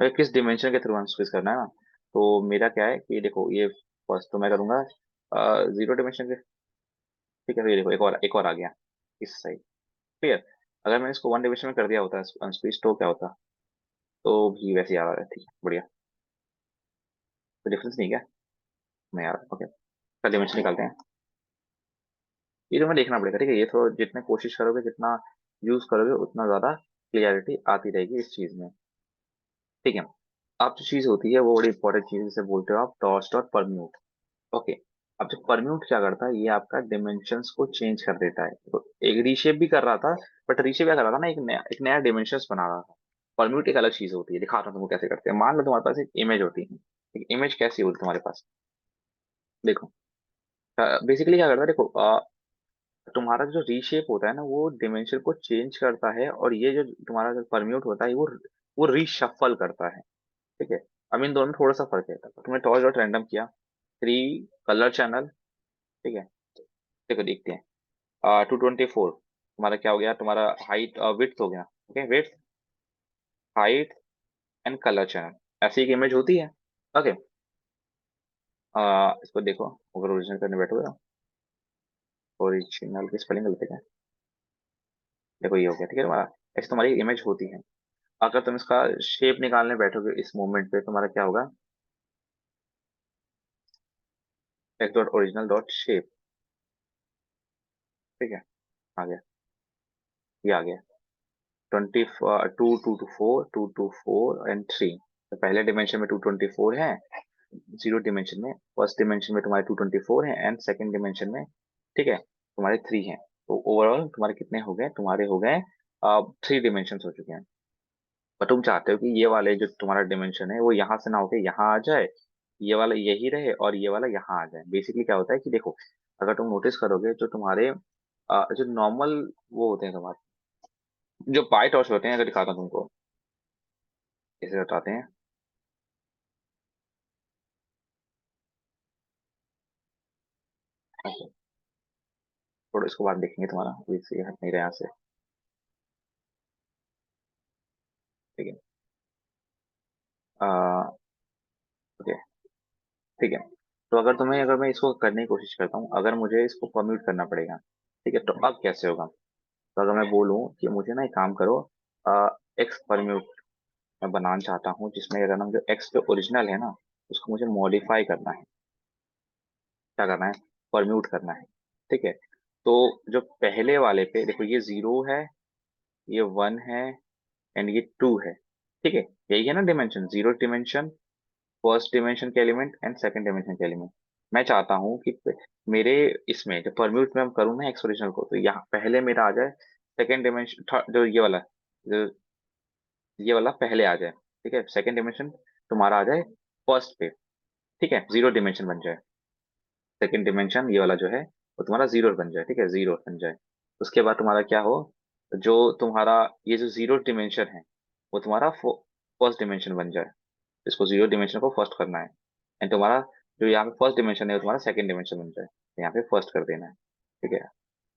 अगर किस डिमेंशन के थ्रू अनस्क्वीज करना है ना, तो मेरा क्या है कि देखो ये फर्स्ट तो मैं करूंगा 0 डिमेंशन के। ठीक है, तो ये देखो एक और आ गया इस साइड, क्लियर। अगर मैंने इसको 1 डिमेंशन में कर दिया होता अनस्क्वीज तो क्या होता, तो भी वैसे ही आ रहा है। ठीक है, बढ़िया, तो डिफरेंस नहीं क्या, नहीं यार, ओके, कल डिमेंशन निकालते हैं। ये तो मैं देखना पड़ेगा, ठीक है। ये तो जितने कोशिश करोगे, जितना यूज करोगे, उतना ज्यादा क्लियरिटी आती रहेगी इस चीज में। ठीक है, अब जो चीज होती है वो बड़ी इंपॉर्टेंट चीज, जिसे बोलते हो आप टॉस डॉट परम्यूट। ओके, अब जो परम्यूट क्या करता है, ये आपका डिमेंशंस को चेंज कर देता है। तो एक रीशेप भी कर रहा था, बट रीशेप क्या कर रहा था ना, एक नया डिमेंशंस बना रहा था। परम्यूट एक अलग चीज होती है, दिखाता हूँ तुमको कैसे करते हैं। मान लो तुम्हारे पास एक इमेज होती है, एक इमेज कैसी होती है तुम्हारे पास, देखो बेसिकली क्या करता है, देखो तुम्हारा जो रीशेप होता है ना, वो डिमेंशन को चेंज करता है, और ये जो तुम्हारा जो परम्यूट होता है वो रीशफल करता है। ठीक है, अब इन दोनों में थोड़ा सा फर्क है। तो तुमने टॉस डॉट रैंडम किया, 3 कलर चैनल, ठीक है, देखो देखते हैं। 224 तुम्हारा क्या हो गया, तुम्हारा हाइट विड्थ हो गया, okay, width, height, and colour channel, ऐसी एक इमेज होती है। ओके, इसको देखो, अगर ओरिजिनल करने बैठो ना, ओरिजिनल की स्पेलिंग गलत है क्या? देखो ये हो गया, ठीक है तुम्हारा। ऐसी तुम्हारी इमेज होती है। अगर तुम इसका शेप निकालने बैठोगे इस मोमेंट पे, तुम्हारा क्या होगा? X dot original dot shape. ठीक है, आ गया, ये आ गया। 2 2 4 एंड 3। तो पहले डिमेंशन में 224 है, जीरो डिमेंशन में, फर्स्ट डिमेंशन में तुम्हारे 224 है, एंड सेकंड डिमेंशन में, ठीक है, तुम्हारे 3 है। तो ओवरऑल तुम्हारे कितने हो गए? तुम्हारे हो गए 3 डिमेंशन हो चुके हैं। पर तुम चाहते हो कि ये वाले जो तुम्हारा डिमेंशन है वो यहाँ से ना होके यहाँ आ जाए, ये वाला यही रहे और ये वाला यहाँ आ जाए। बेसिकली क्या होता है कि देखो, अगर तुम नोटिस करोगे, जो तुम्हारे जो नॉर्मल वो होते हैं तुम्हारे, जो पाई टॉर्च होते हैं, अगर दिखाता हूँ तुमको, कैसे बताते हैं। अच्छा, थोड़ा इसको बाद देखेंगे, तुम्हारा अभी से हट नहीं रहा यहाँ से। ठीक है, ओके, ठीक है। तो अगर मैं इसको करने की कोशिश करता हूँ, अगर मुझे इसको परम्यूट करना पड़ेगा, ठीक है, तो अब कैसे होगा? तो अगर मैं बोलूँ कि मुझे ना एक काम करो, एक्स परम्यूट मैं बनाना चाहता हूँ, जिसमें अगर ना जो एक्स जो ओरिजिनल है ना, उसको मुझे मॉडिफाई करना है। क्या करना है? परम्यूट करना है। ठीक है, तो जो पहले वाले पे देखो, ये 0 है, ये 1 है, एंड ये 2 है। ठीक है, यही है ना dimension, zero dimension, first dimension के एलिमेंट एंड सेकंड डिमेंशन के एलिमेंट। मैं चाहता हूँ कि मेरे इसमें जो परम्यूट में हम करूँ ना एक्स ओरिजिनल को, तो यहाँ पहले मेरा आ जाए सेकंड डिमेंशन, जो ये वाला, जो ये वाला पहले आ जाए। ठीक है, सेकंड डिमेंशन तुम्हारा आ जाए फर्स्ट पे। ठीक है, जीरो डिमेंशन बन जाए। सेकंड डिमेंशन ये वाला जो है वो तुम्हारा जीरो बन जाए। ठीक है, जीरो बन जाए। उसके बाद तुम्हारा क्या हो, जो तुम्हारा ये जो जीरो डिमेंशन है वो तुम्हारा फर्स्ट डिमेंशन बन जाए। इसको जीरो डिमेंशन को फर्स्ट करना है, एंड तुम्हारा जो यहाँ पे फर्स्ट डिमेंशन है वो तुम्हारा सेकंड डिमेंशन बन जाए। यहाँ पे फर्स्ट कर देना है। ठीक है,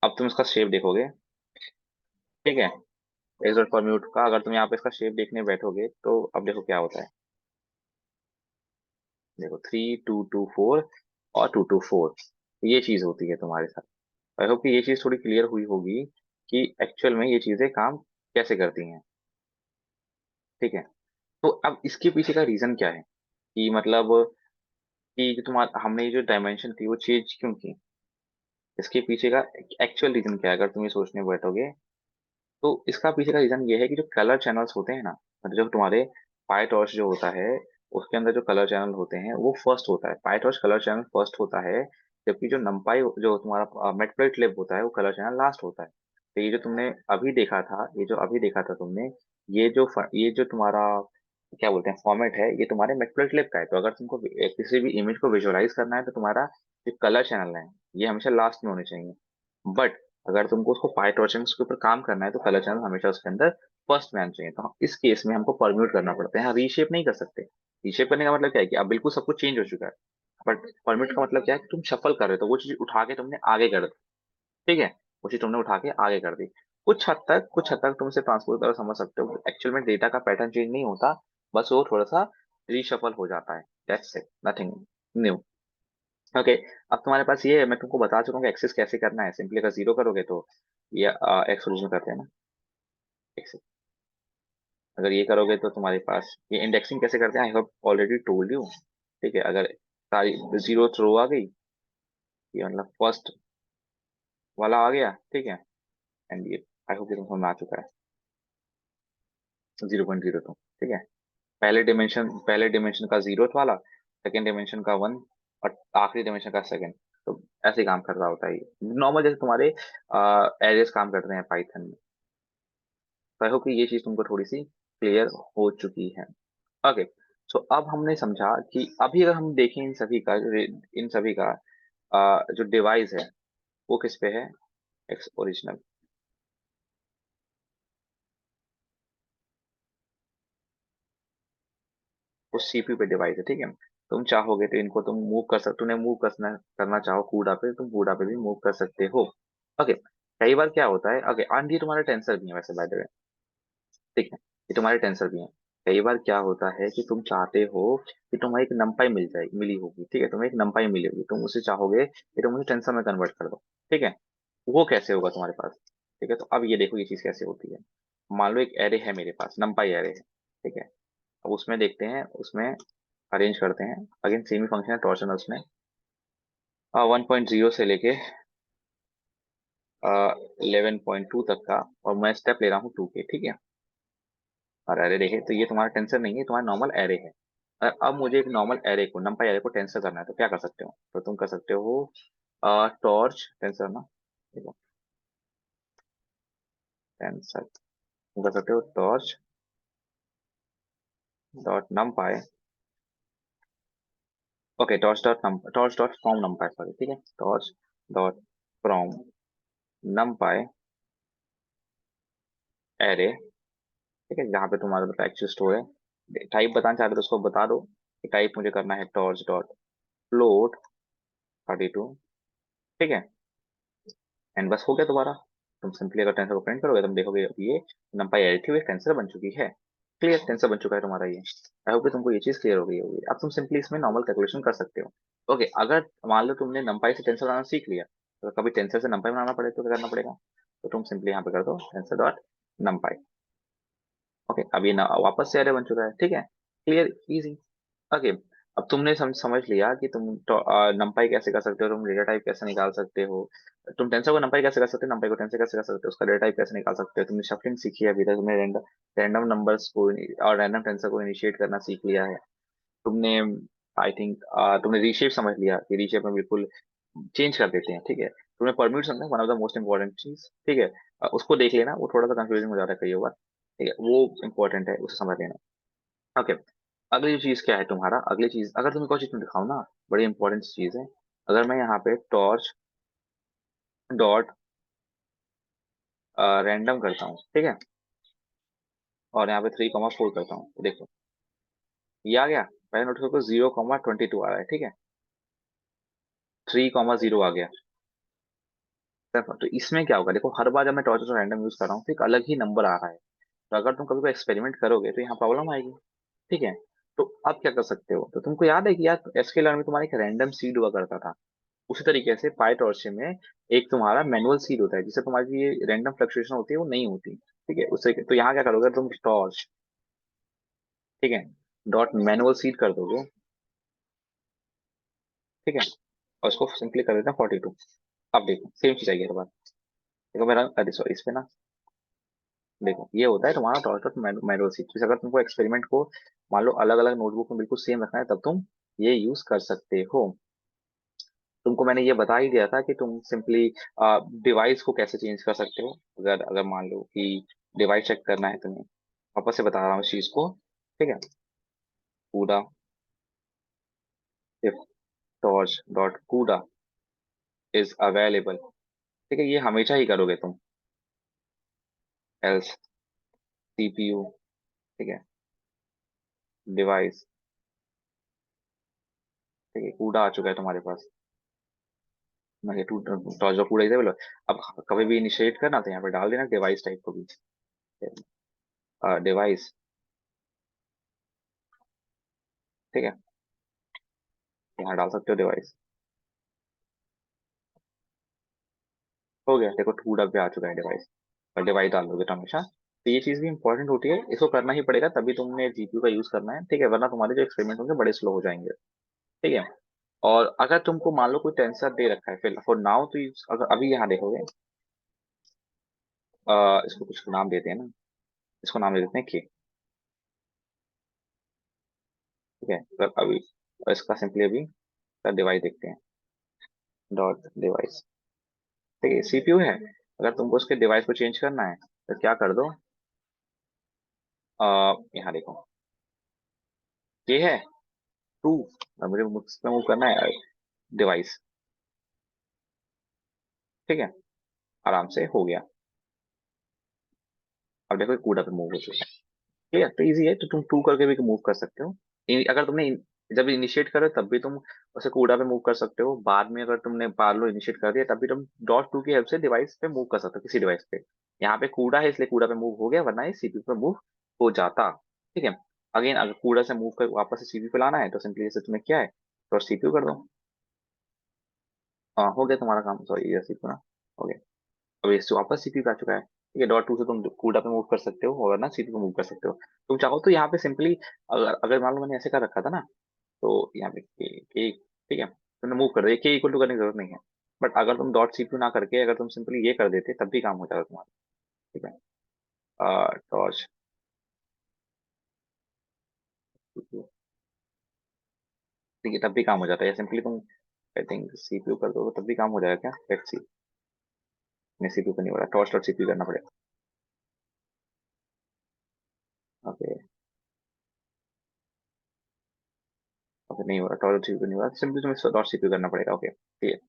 अब तुम इसका शेप देखोगे। ठीक है, एक्स डॉट परम्यूट का अगर तुम यहाँ पे इसका शेप देखने बैठोगे, तो अब देखो क्या होता है। देखो, 3 2 2 4 और 2 2 4, ये चीज होती है तुम्हारे साथ। आई होप कि ये चीज थोड़ी क्लियर हुई होगी कि एक्चुअल में ये चीजें काम कैसे करती हैं। ठीक है, तो अब इसके पीछे का रीजन क्या है, कि मतलब कि जो तुम्हारा हमने ये जो डायमेंशन थी वो चेंज क्यों की? इसके पीछे का एक्चुअल रीजन क्या है, अगर तुम ये सोचने बैठोगे, तो इसका पीछे का रीजन ये है कि जो कलर चैनल्स होते हैं ना, मतलब जो तुम्हारे पाई टॉर्च जो होता है, उसके अंदर जो कलर चैनल होते हैं वो फर्स्ट होता है, पाई टॉर्च कलर चैनल फर्स्ट होता है। जबकि जो नंपाई जो तुम्हारा मेटप्लेट लिब होता है वो कलर चैनल लास्ट होता है। तो ये जो तुमने अभी देखा था, ये जो अभी देखा था तुमने, ये जो तुम्हारा क्या बोलते हैं फॉर्मेट है, ये तुम्हारे मेटप्लेट लिब का है। तो अगर तुमको किसी भी इमेज को विजुअलाइज करना है, तो तुम्हारा जो कलर चैनल है ये हमेशा लास्ट में होने चाहिए। बट अगर तुमको उसको पाई टॉर्चर्स के ऊपर काम करना है, तो कलर चैनल हमेशा उसके अंदर फर्स्ट में आना चाहिए। तो इस केस में हमको परम्यूट करना पड़ता है, रीशेप नहीं कर सकते। रीशेप करने का मतलब क्या है कि अब बिल्कुल सब कुछ चेंज हो चुका है। बट परम्यूट का मतलब क्या है कि तुम शफल कर रहे हो, तो वो चीज उठा के तुमने आगे कर दी। ठीक है, वो चीज तुमने उठा के आगे कर दी। कुछ हद तक तुम इसे ट्रांसपोज कर समझ सकते हो। एक्चुअल में डेटा का पैटर्न चेंज नहीं होता, बस वो थोड़ा सा रीशफल हो जाता है। That's it, nothing new. Okay, अब तुम्हारे पास ये है, मैं तुमको बता चुका हूँ कि एक्सेस कैसे करना है। सिंपली अगर जीरो करोगे तो ये एक्स ओरिजिन करते हैं ना, एक्सेस। अगर ये करोगे तो तुम्हारे पास ये इंडेक्सिंग कैसे करते हैं, I have already told you. ठीक है, अगर सारी जीरो थ्रो आ गई, ये मतलब फर्स्ट वाला आ गया, ठीक है, एंड ये आई होप ये तुमको समझ आ चुका है। 0.02, ठीक है, पहले डिमेंशन का जीरो वाला, सेकेंड डिमेंशन का 1, और आखिरी डिमेंशन का सेकेंड। तो ऐसे ही काम कर रहा होता है ये नॉर्मल, जैसे तुम्हारे एरेस काम करते हैं पाइथन में। तो आई होप कि ये चीज तुमको थोड़ी सी क्लियर हो चुकी है। ओके, सो अब हमने समझा कि अभी अगर हम देखें इन सभी का जो डिवाइस है वो किस पे है? X original. वो सीपीयू पे डिवाइस है। ठीक है, तुम चाहोगे तो इनको तुम मूव कर सकते, तुम्हें मूव करना करना चाहो कूडा पे, तुम कूडा पे भी मूव कर सकते हो। ओके, कई बार क्या होता है, ओके, आंड ये तुम्हारे टेंसर भी है वैसे बाय द वे। ठीक है, ये तुम्हारे टेंसर भी है। कई बार क्या होता है कि तुम चाहते हो कि तुम्हें एक नंपाई मिली होगी, ठीक है, तुम्हें एक नंपाई मिली होगी, तुम उसे चाहोगे कि तुम उसे टेंसर में कन्वर्ट कर दो, ठीक है। वो कैसे होगा तुम्हारे पास? ठीक है, तो अब ये देखो ये चीज कैसे होती है। मान लो एक एरे है मेरे पास, नंपाई एरे है, ठीक है। अब उसमें देखते हैं, उसमें अरेंज करते हैं। अगेन सेम ही फंक्शन है टॉर्शन, उसमें 1.0 से लेके 11.2 तक का, और मैं स्टेप ले रहा हूँ 2 के, ठीक है। और एरे देखे तो ये तुम्हारा टेंसर नहीं है, तुम्हारा नॉर्मल एरे है। अब मुझे एक नॉर्मल एरे को, नंपाई एरे को टेंसर करना है, तो क्या कर सकते हो? तो तुम कर सकते हो टॉर्च टेंसर ना, देखो टेंसर, तुम कर सकते हो torch dot नंपाई। Okay, torch dot from नंपाई, sorry, ठीक है, टॉर्च डॉट फ्रॉम नंपाई एरे, ठीक है, जहाँ पे तुम्हारा मतलब एक्चुअल स्टोर है। टाइप बताना चाहते हो तो उसको बता दो कि टाइप मुझे करना है टॉर्च डॉट फ्लोट 32, ठीक है। एंड बस हो गया तुम्हारा। तुम सिंपली अगर टेंसर को प्रिंट करोगे, तुम देखोगे अब ये नंपाई एरे थी, वो एक टेंसर बन चुकी है। क्लियर, टेंसर बन चुका है तुम्हारा ये। आई होप कि तुमको ये चीज क्लियर हो गई होगी। अब तुम सिंपली इसमें नॉर्मल कैलकुलेशन कर सकते हो। ओके, अगर मान लो तुमने नंपाई से टेंसर बनाना सीख लिया, तो कभी टेंसर से नंपाई बनाना पड़े तो क्या करना पड़ेगा? तो तुम सिंपली यहाँ पे कर दो टेंसर डॉट नंपाई। ओके, अब ये वापस से एरे बन चुका है, ठीक है। Clear, easy. ओके, अब तुमने समझ लिया कि तुम नंपाई कैसे कर सकते हो, तुम डेटा टाइप कैसे निकाल सकते हो, तुम टेंसर को नंपाई कैसे कर सकते हो, नंपाई को टेंसर कैसे कर सकते हो, उसका डेटा टाइप कैसे निकाल सकते हो। तुमने शफलिंग सीखी है अभी तक, तुमने रैंडम नंबर्स को और रैंडम टेंसर को इनिशिएट करना सीख लिया है तुमने। आई थिंक तुमने रीशेप समझ लिया कि रीशेप में बिल्कुल चेंज कर देते हैं, ठीक है। तुमने परम्यूट समझा, one of the most important चीज, ठीक है। उसको देख लेना, वो थोड़ा सा कंफ्यूजिंग हो जाता है कई बार, ठीक है, वो इंपॉर्टेंट है, उसे समझ लेना। ओके, अगली चीज क्या है तुम्हारा? अगली चीज अगर तुम्हें कोई चीज में दिखाऊं ना, बड़ी इंपॉर्टेंट चीज है। अगर मैं यहाँ पे टॉर्च डॉट रैंडम करता हूँ, ठीक है, और यहाँ पे 3,4 करता हूँ, तो देखो ये आ गया। पहले नोटिस करो 0,22 आ रहा है, ठीक है, 3,0 आ गया। तो इसमें क्या होगा, देखो हर बार जब मैं टॉर्च और रैंडम यूज कर रहा हूँ तो एक अलग ही नंबर आ रहा है। तो अगर तुम कभी कोई एक्सपेरिमेंट करोगे तो यहाँ प्रॉब्लम आएगी, ठीक है। तो अब क्या कर सकते हो, तो तुमको याद है कि यार एसक्यूएल में तुम्हारा एक रैंडम सीड हुआ करता था, उसी तरीके से पाईटॉर्च में एक तुम्हारा मैनुअल सीड होता है, जिससे तुम्हारी ये रैंडम फ्लक्चुएशन होती है वो नहीं होती, ठीक है। उससे तो यहाँ क्या करोगे तुम टॉर्च, ठीक है, डॉट मैनुअल सीड कर दोगे, ठीक है, और उसको सिंपली कर देते हैं 42। अब देखो सेम चीज आएगी हर बार। देखो मेरा, अरे सॉरी, इस पे ना, देखो ये होता है तुम्हारा डॉट डॉट मैनुअल सीड। जैसे अगर तुमको एक्सपेरिमेंट को मान लो अलग अलग नोटबुक में बिल्कुल सेम रखना है, तब तुम ये यूज कर सकते हो। तुमको मैंने ये बता ही दिया था कि तुम सिंपली डिवाइस को कैसे चेंज कर सकते हो। अगर अगर मान लो कि डिवाइस चेक करना है तुम्हें, वापस से बता रहा हूँ इस चीज को, ठीक है। कूडा, इफ टॉर्च डॉट कूडा इज अवेलेबल, ठीक है, ये हमेशा ही करोगे तुम। एल्स सीपीयू, ठीक है, डिवाइस, ठीक है, कूडा आ चुका है तुम्हारे पास। मैं टू टॉर्च डॉट कूडा इज अवेलेबल। अब कभी भी इनिशिएट करना तो यहाँ पे डाल देना डिवाइस टाइप को भी, डिवाइस, ठीक है, यहाँ डाल सकते हो डिवाइस। हो गया, देखो टू डब पे आ चुका है डिवाइस, और डिवाइस डाल दोगे तो हमेशा। तो ये चीज भी इंपॉर्टेंट होती है, इसको करना ही पड़ेगा, तभी तुमने जीपीयू का यूज करना है, ठीक है, वरना तुम्हारे जो एक्सपेरिमेंट होंगे बड़े स्लो हो जाएंगे, ठीक है। और अगर तुमको मान लो कोई टेंसर दे रखा है फिर फॉर नाउ, तो अगर अभी यहाँ देखोगे, इसको कुछ नाम देते हैं ना, इसको नाम दे देते हैं के, ठीक है। तो अभी इसका सिंपली अभी डिवाइस देखते हैं, डॉट डिवाइस, ठीक है, सीपीयू है। अगर तुमको उसके डिवाइस को चेंज करना है तो क्या कर दो, यहाँ देखो, ये है टू, मुझे मुझसे मूव करना है डिवाइस, ठीक है, आराम से हो गया। अब देखो कूड़ा पे मूव हो चुका है, ठीक है, तो इजी है, तो तुम टू करके भी मूव कर सकते हो। अगर तुमने जब इनिशिएट करो तब भी तुम उसे कूड़ा पे मूव कर सकते हो, बाद में अगर तुमने पार लो इनिशिएट कर दिया तब भी तुम डॉट टू की हेल्प से डिवाइस पे मूव कर सकते हो, किसी डिवाइस पे। यहाँ पे कूड़ा है इसलिए कूड़ा पे मूव हो गया, वरना ये सीपीयू पे मूव हो जाता, ठीक है। अगेन अगर कूड़ा से मूव कर वापस से सीपीयू पे लाना है तो सिंपली जैसे तुम्हें क्या है तो सीपीयू कर दो। हाँ हो गया तुम्हारा काम, सॉरी ये सीपीयू ना, हो गया। अब इससे वापस सीपीयू पे आ चुका है, ठीक है। डॉट टू से तुम कूड़ा पे मूव कर सकते हो और ना सीपीयू पे मूव कर सकते हो। तुम चाहो तो यहाँ पे सिंपली, अगर अगर मान लो मैंने ऐसे कर रखा था ना, तो यहाँ पे के, ठीक है, तुमने मूव कर दिया, के इक्वल टू करने की जरूरत नहीं है। बट अगर तुम डॉट सीपीयू ना करके अगर तुम सिंपली ये कर देते तब भी काम हो जाएगा तुम्हारा, ठीक है। टॉर्च, ठीक है, तब भी काम हो जाता है, या सिंपली तुम आई थिंक सीपीयू कर दो तब भी काम हो जाएगा क्या, लेट्स सी। नहीं सीपीयू पे नहीं हो रहा, टॉर्च डॉट सीपीयू करना पड़ेगा। ओके, ओके नहीं हो रहा, टॉर्च सीपीयू नहीं हो रहा, सिंपली तुम्हें डॉट सीपीयू करना पड़ेगा, ओके ठीक है।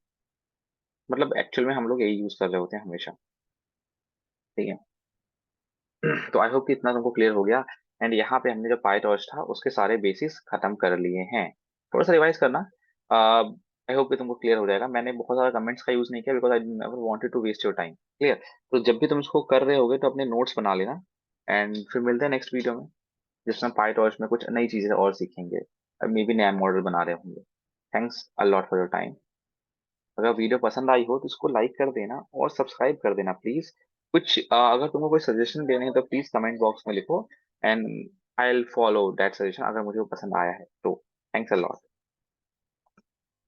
मतलब एक्चुअल में हम लोग यही यूज कर रहे होते हैं हमेशा, ठीक है। तो आई होप कि इतना तुमको क्लियर हो गया। एंड यहाँ पे हमने जो पाईटॉर्च था उसके सारे बेसिस खत्म कर लिए हैं। थोड़ा सा रिवाइज करना, आई होप कि तुमको क्लियर हो जाएगा। मैंने बहुत सारा कमेंट्स का यूज नहीं किया because I never wanted to waste your time, clear. तो जब भी तुम इसको कर रहे होगे तो अपने नोट्स बना लेना। एंड फिर मिलते हैं नेक्स्ट वीडियो में, जिसमें पाईटॉर्च में कुछ नई चीजें और सीखेंगे, मे बी नया मॉडल बना रहे होंगे। Thanks a lot for your time. अगर वीडियो पसंद आई हो तो इसको लाइक कर देना और सब्सक्राइब कर देना प्लीज। कुछ अगर तुमको कोई सजेशन देने हैं तो प्लीज कमेंट बॉक्स में लिखो, and I will follow that suggestion अगर मुझे वो पसंद आया है तो। Thanks a lot.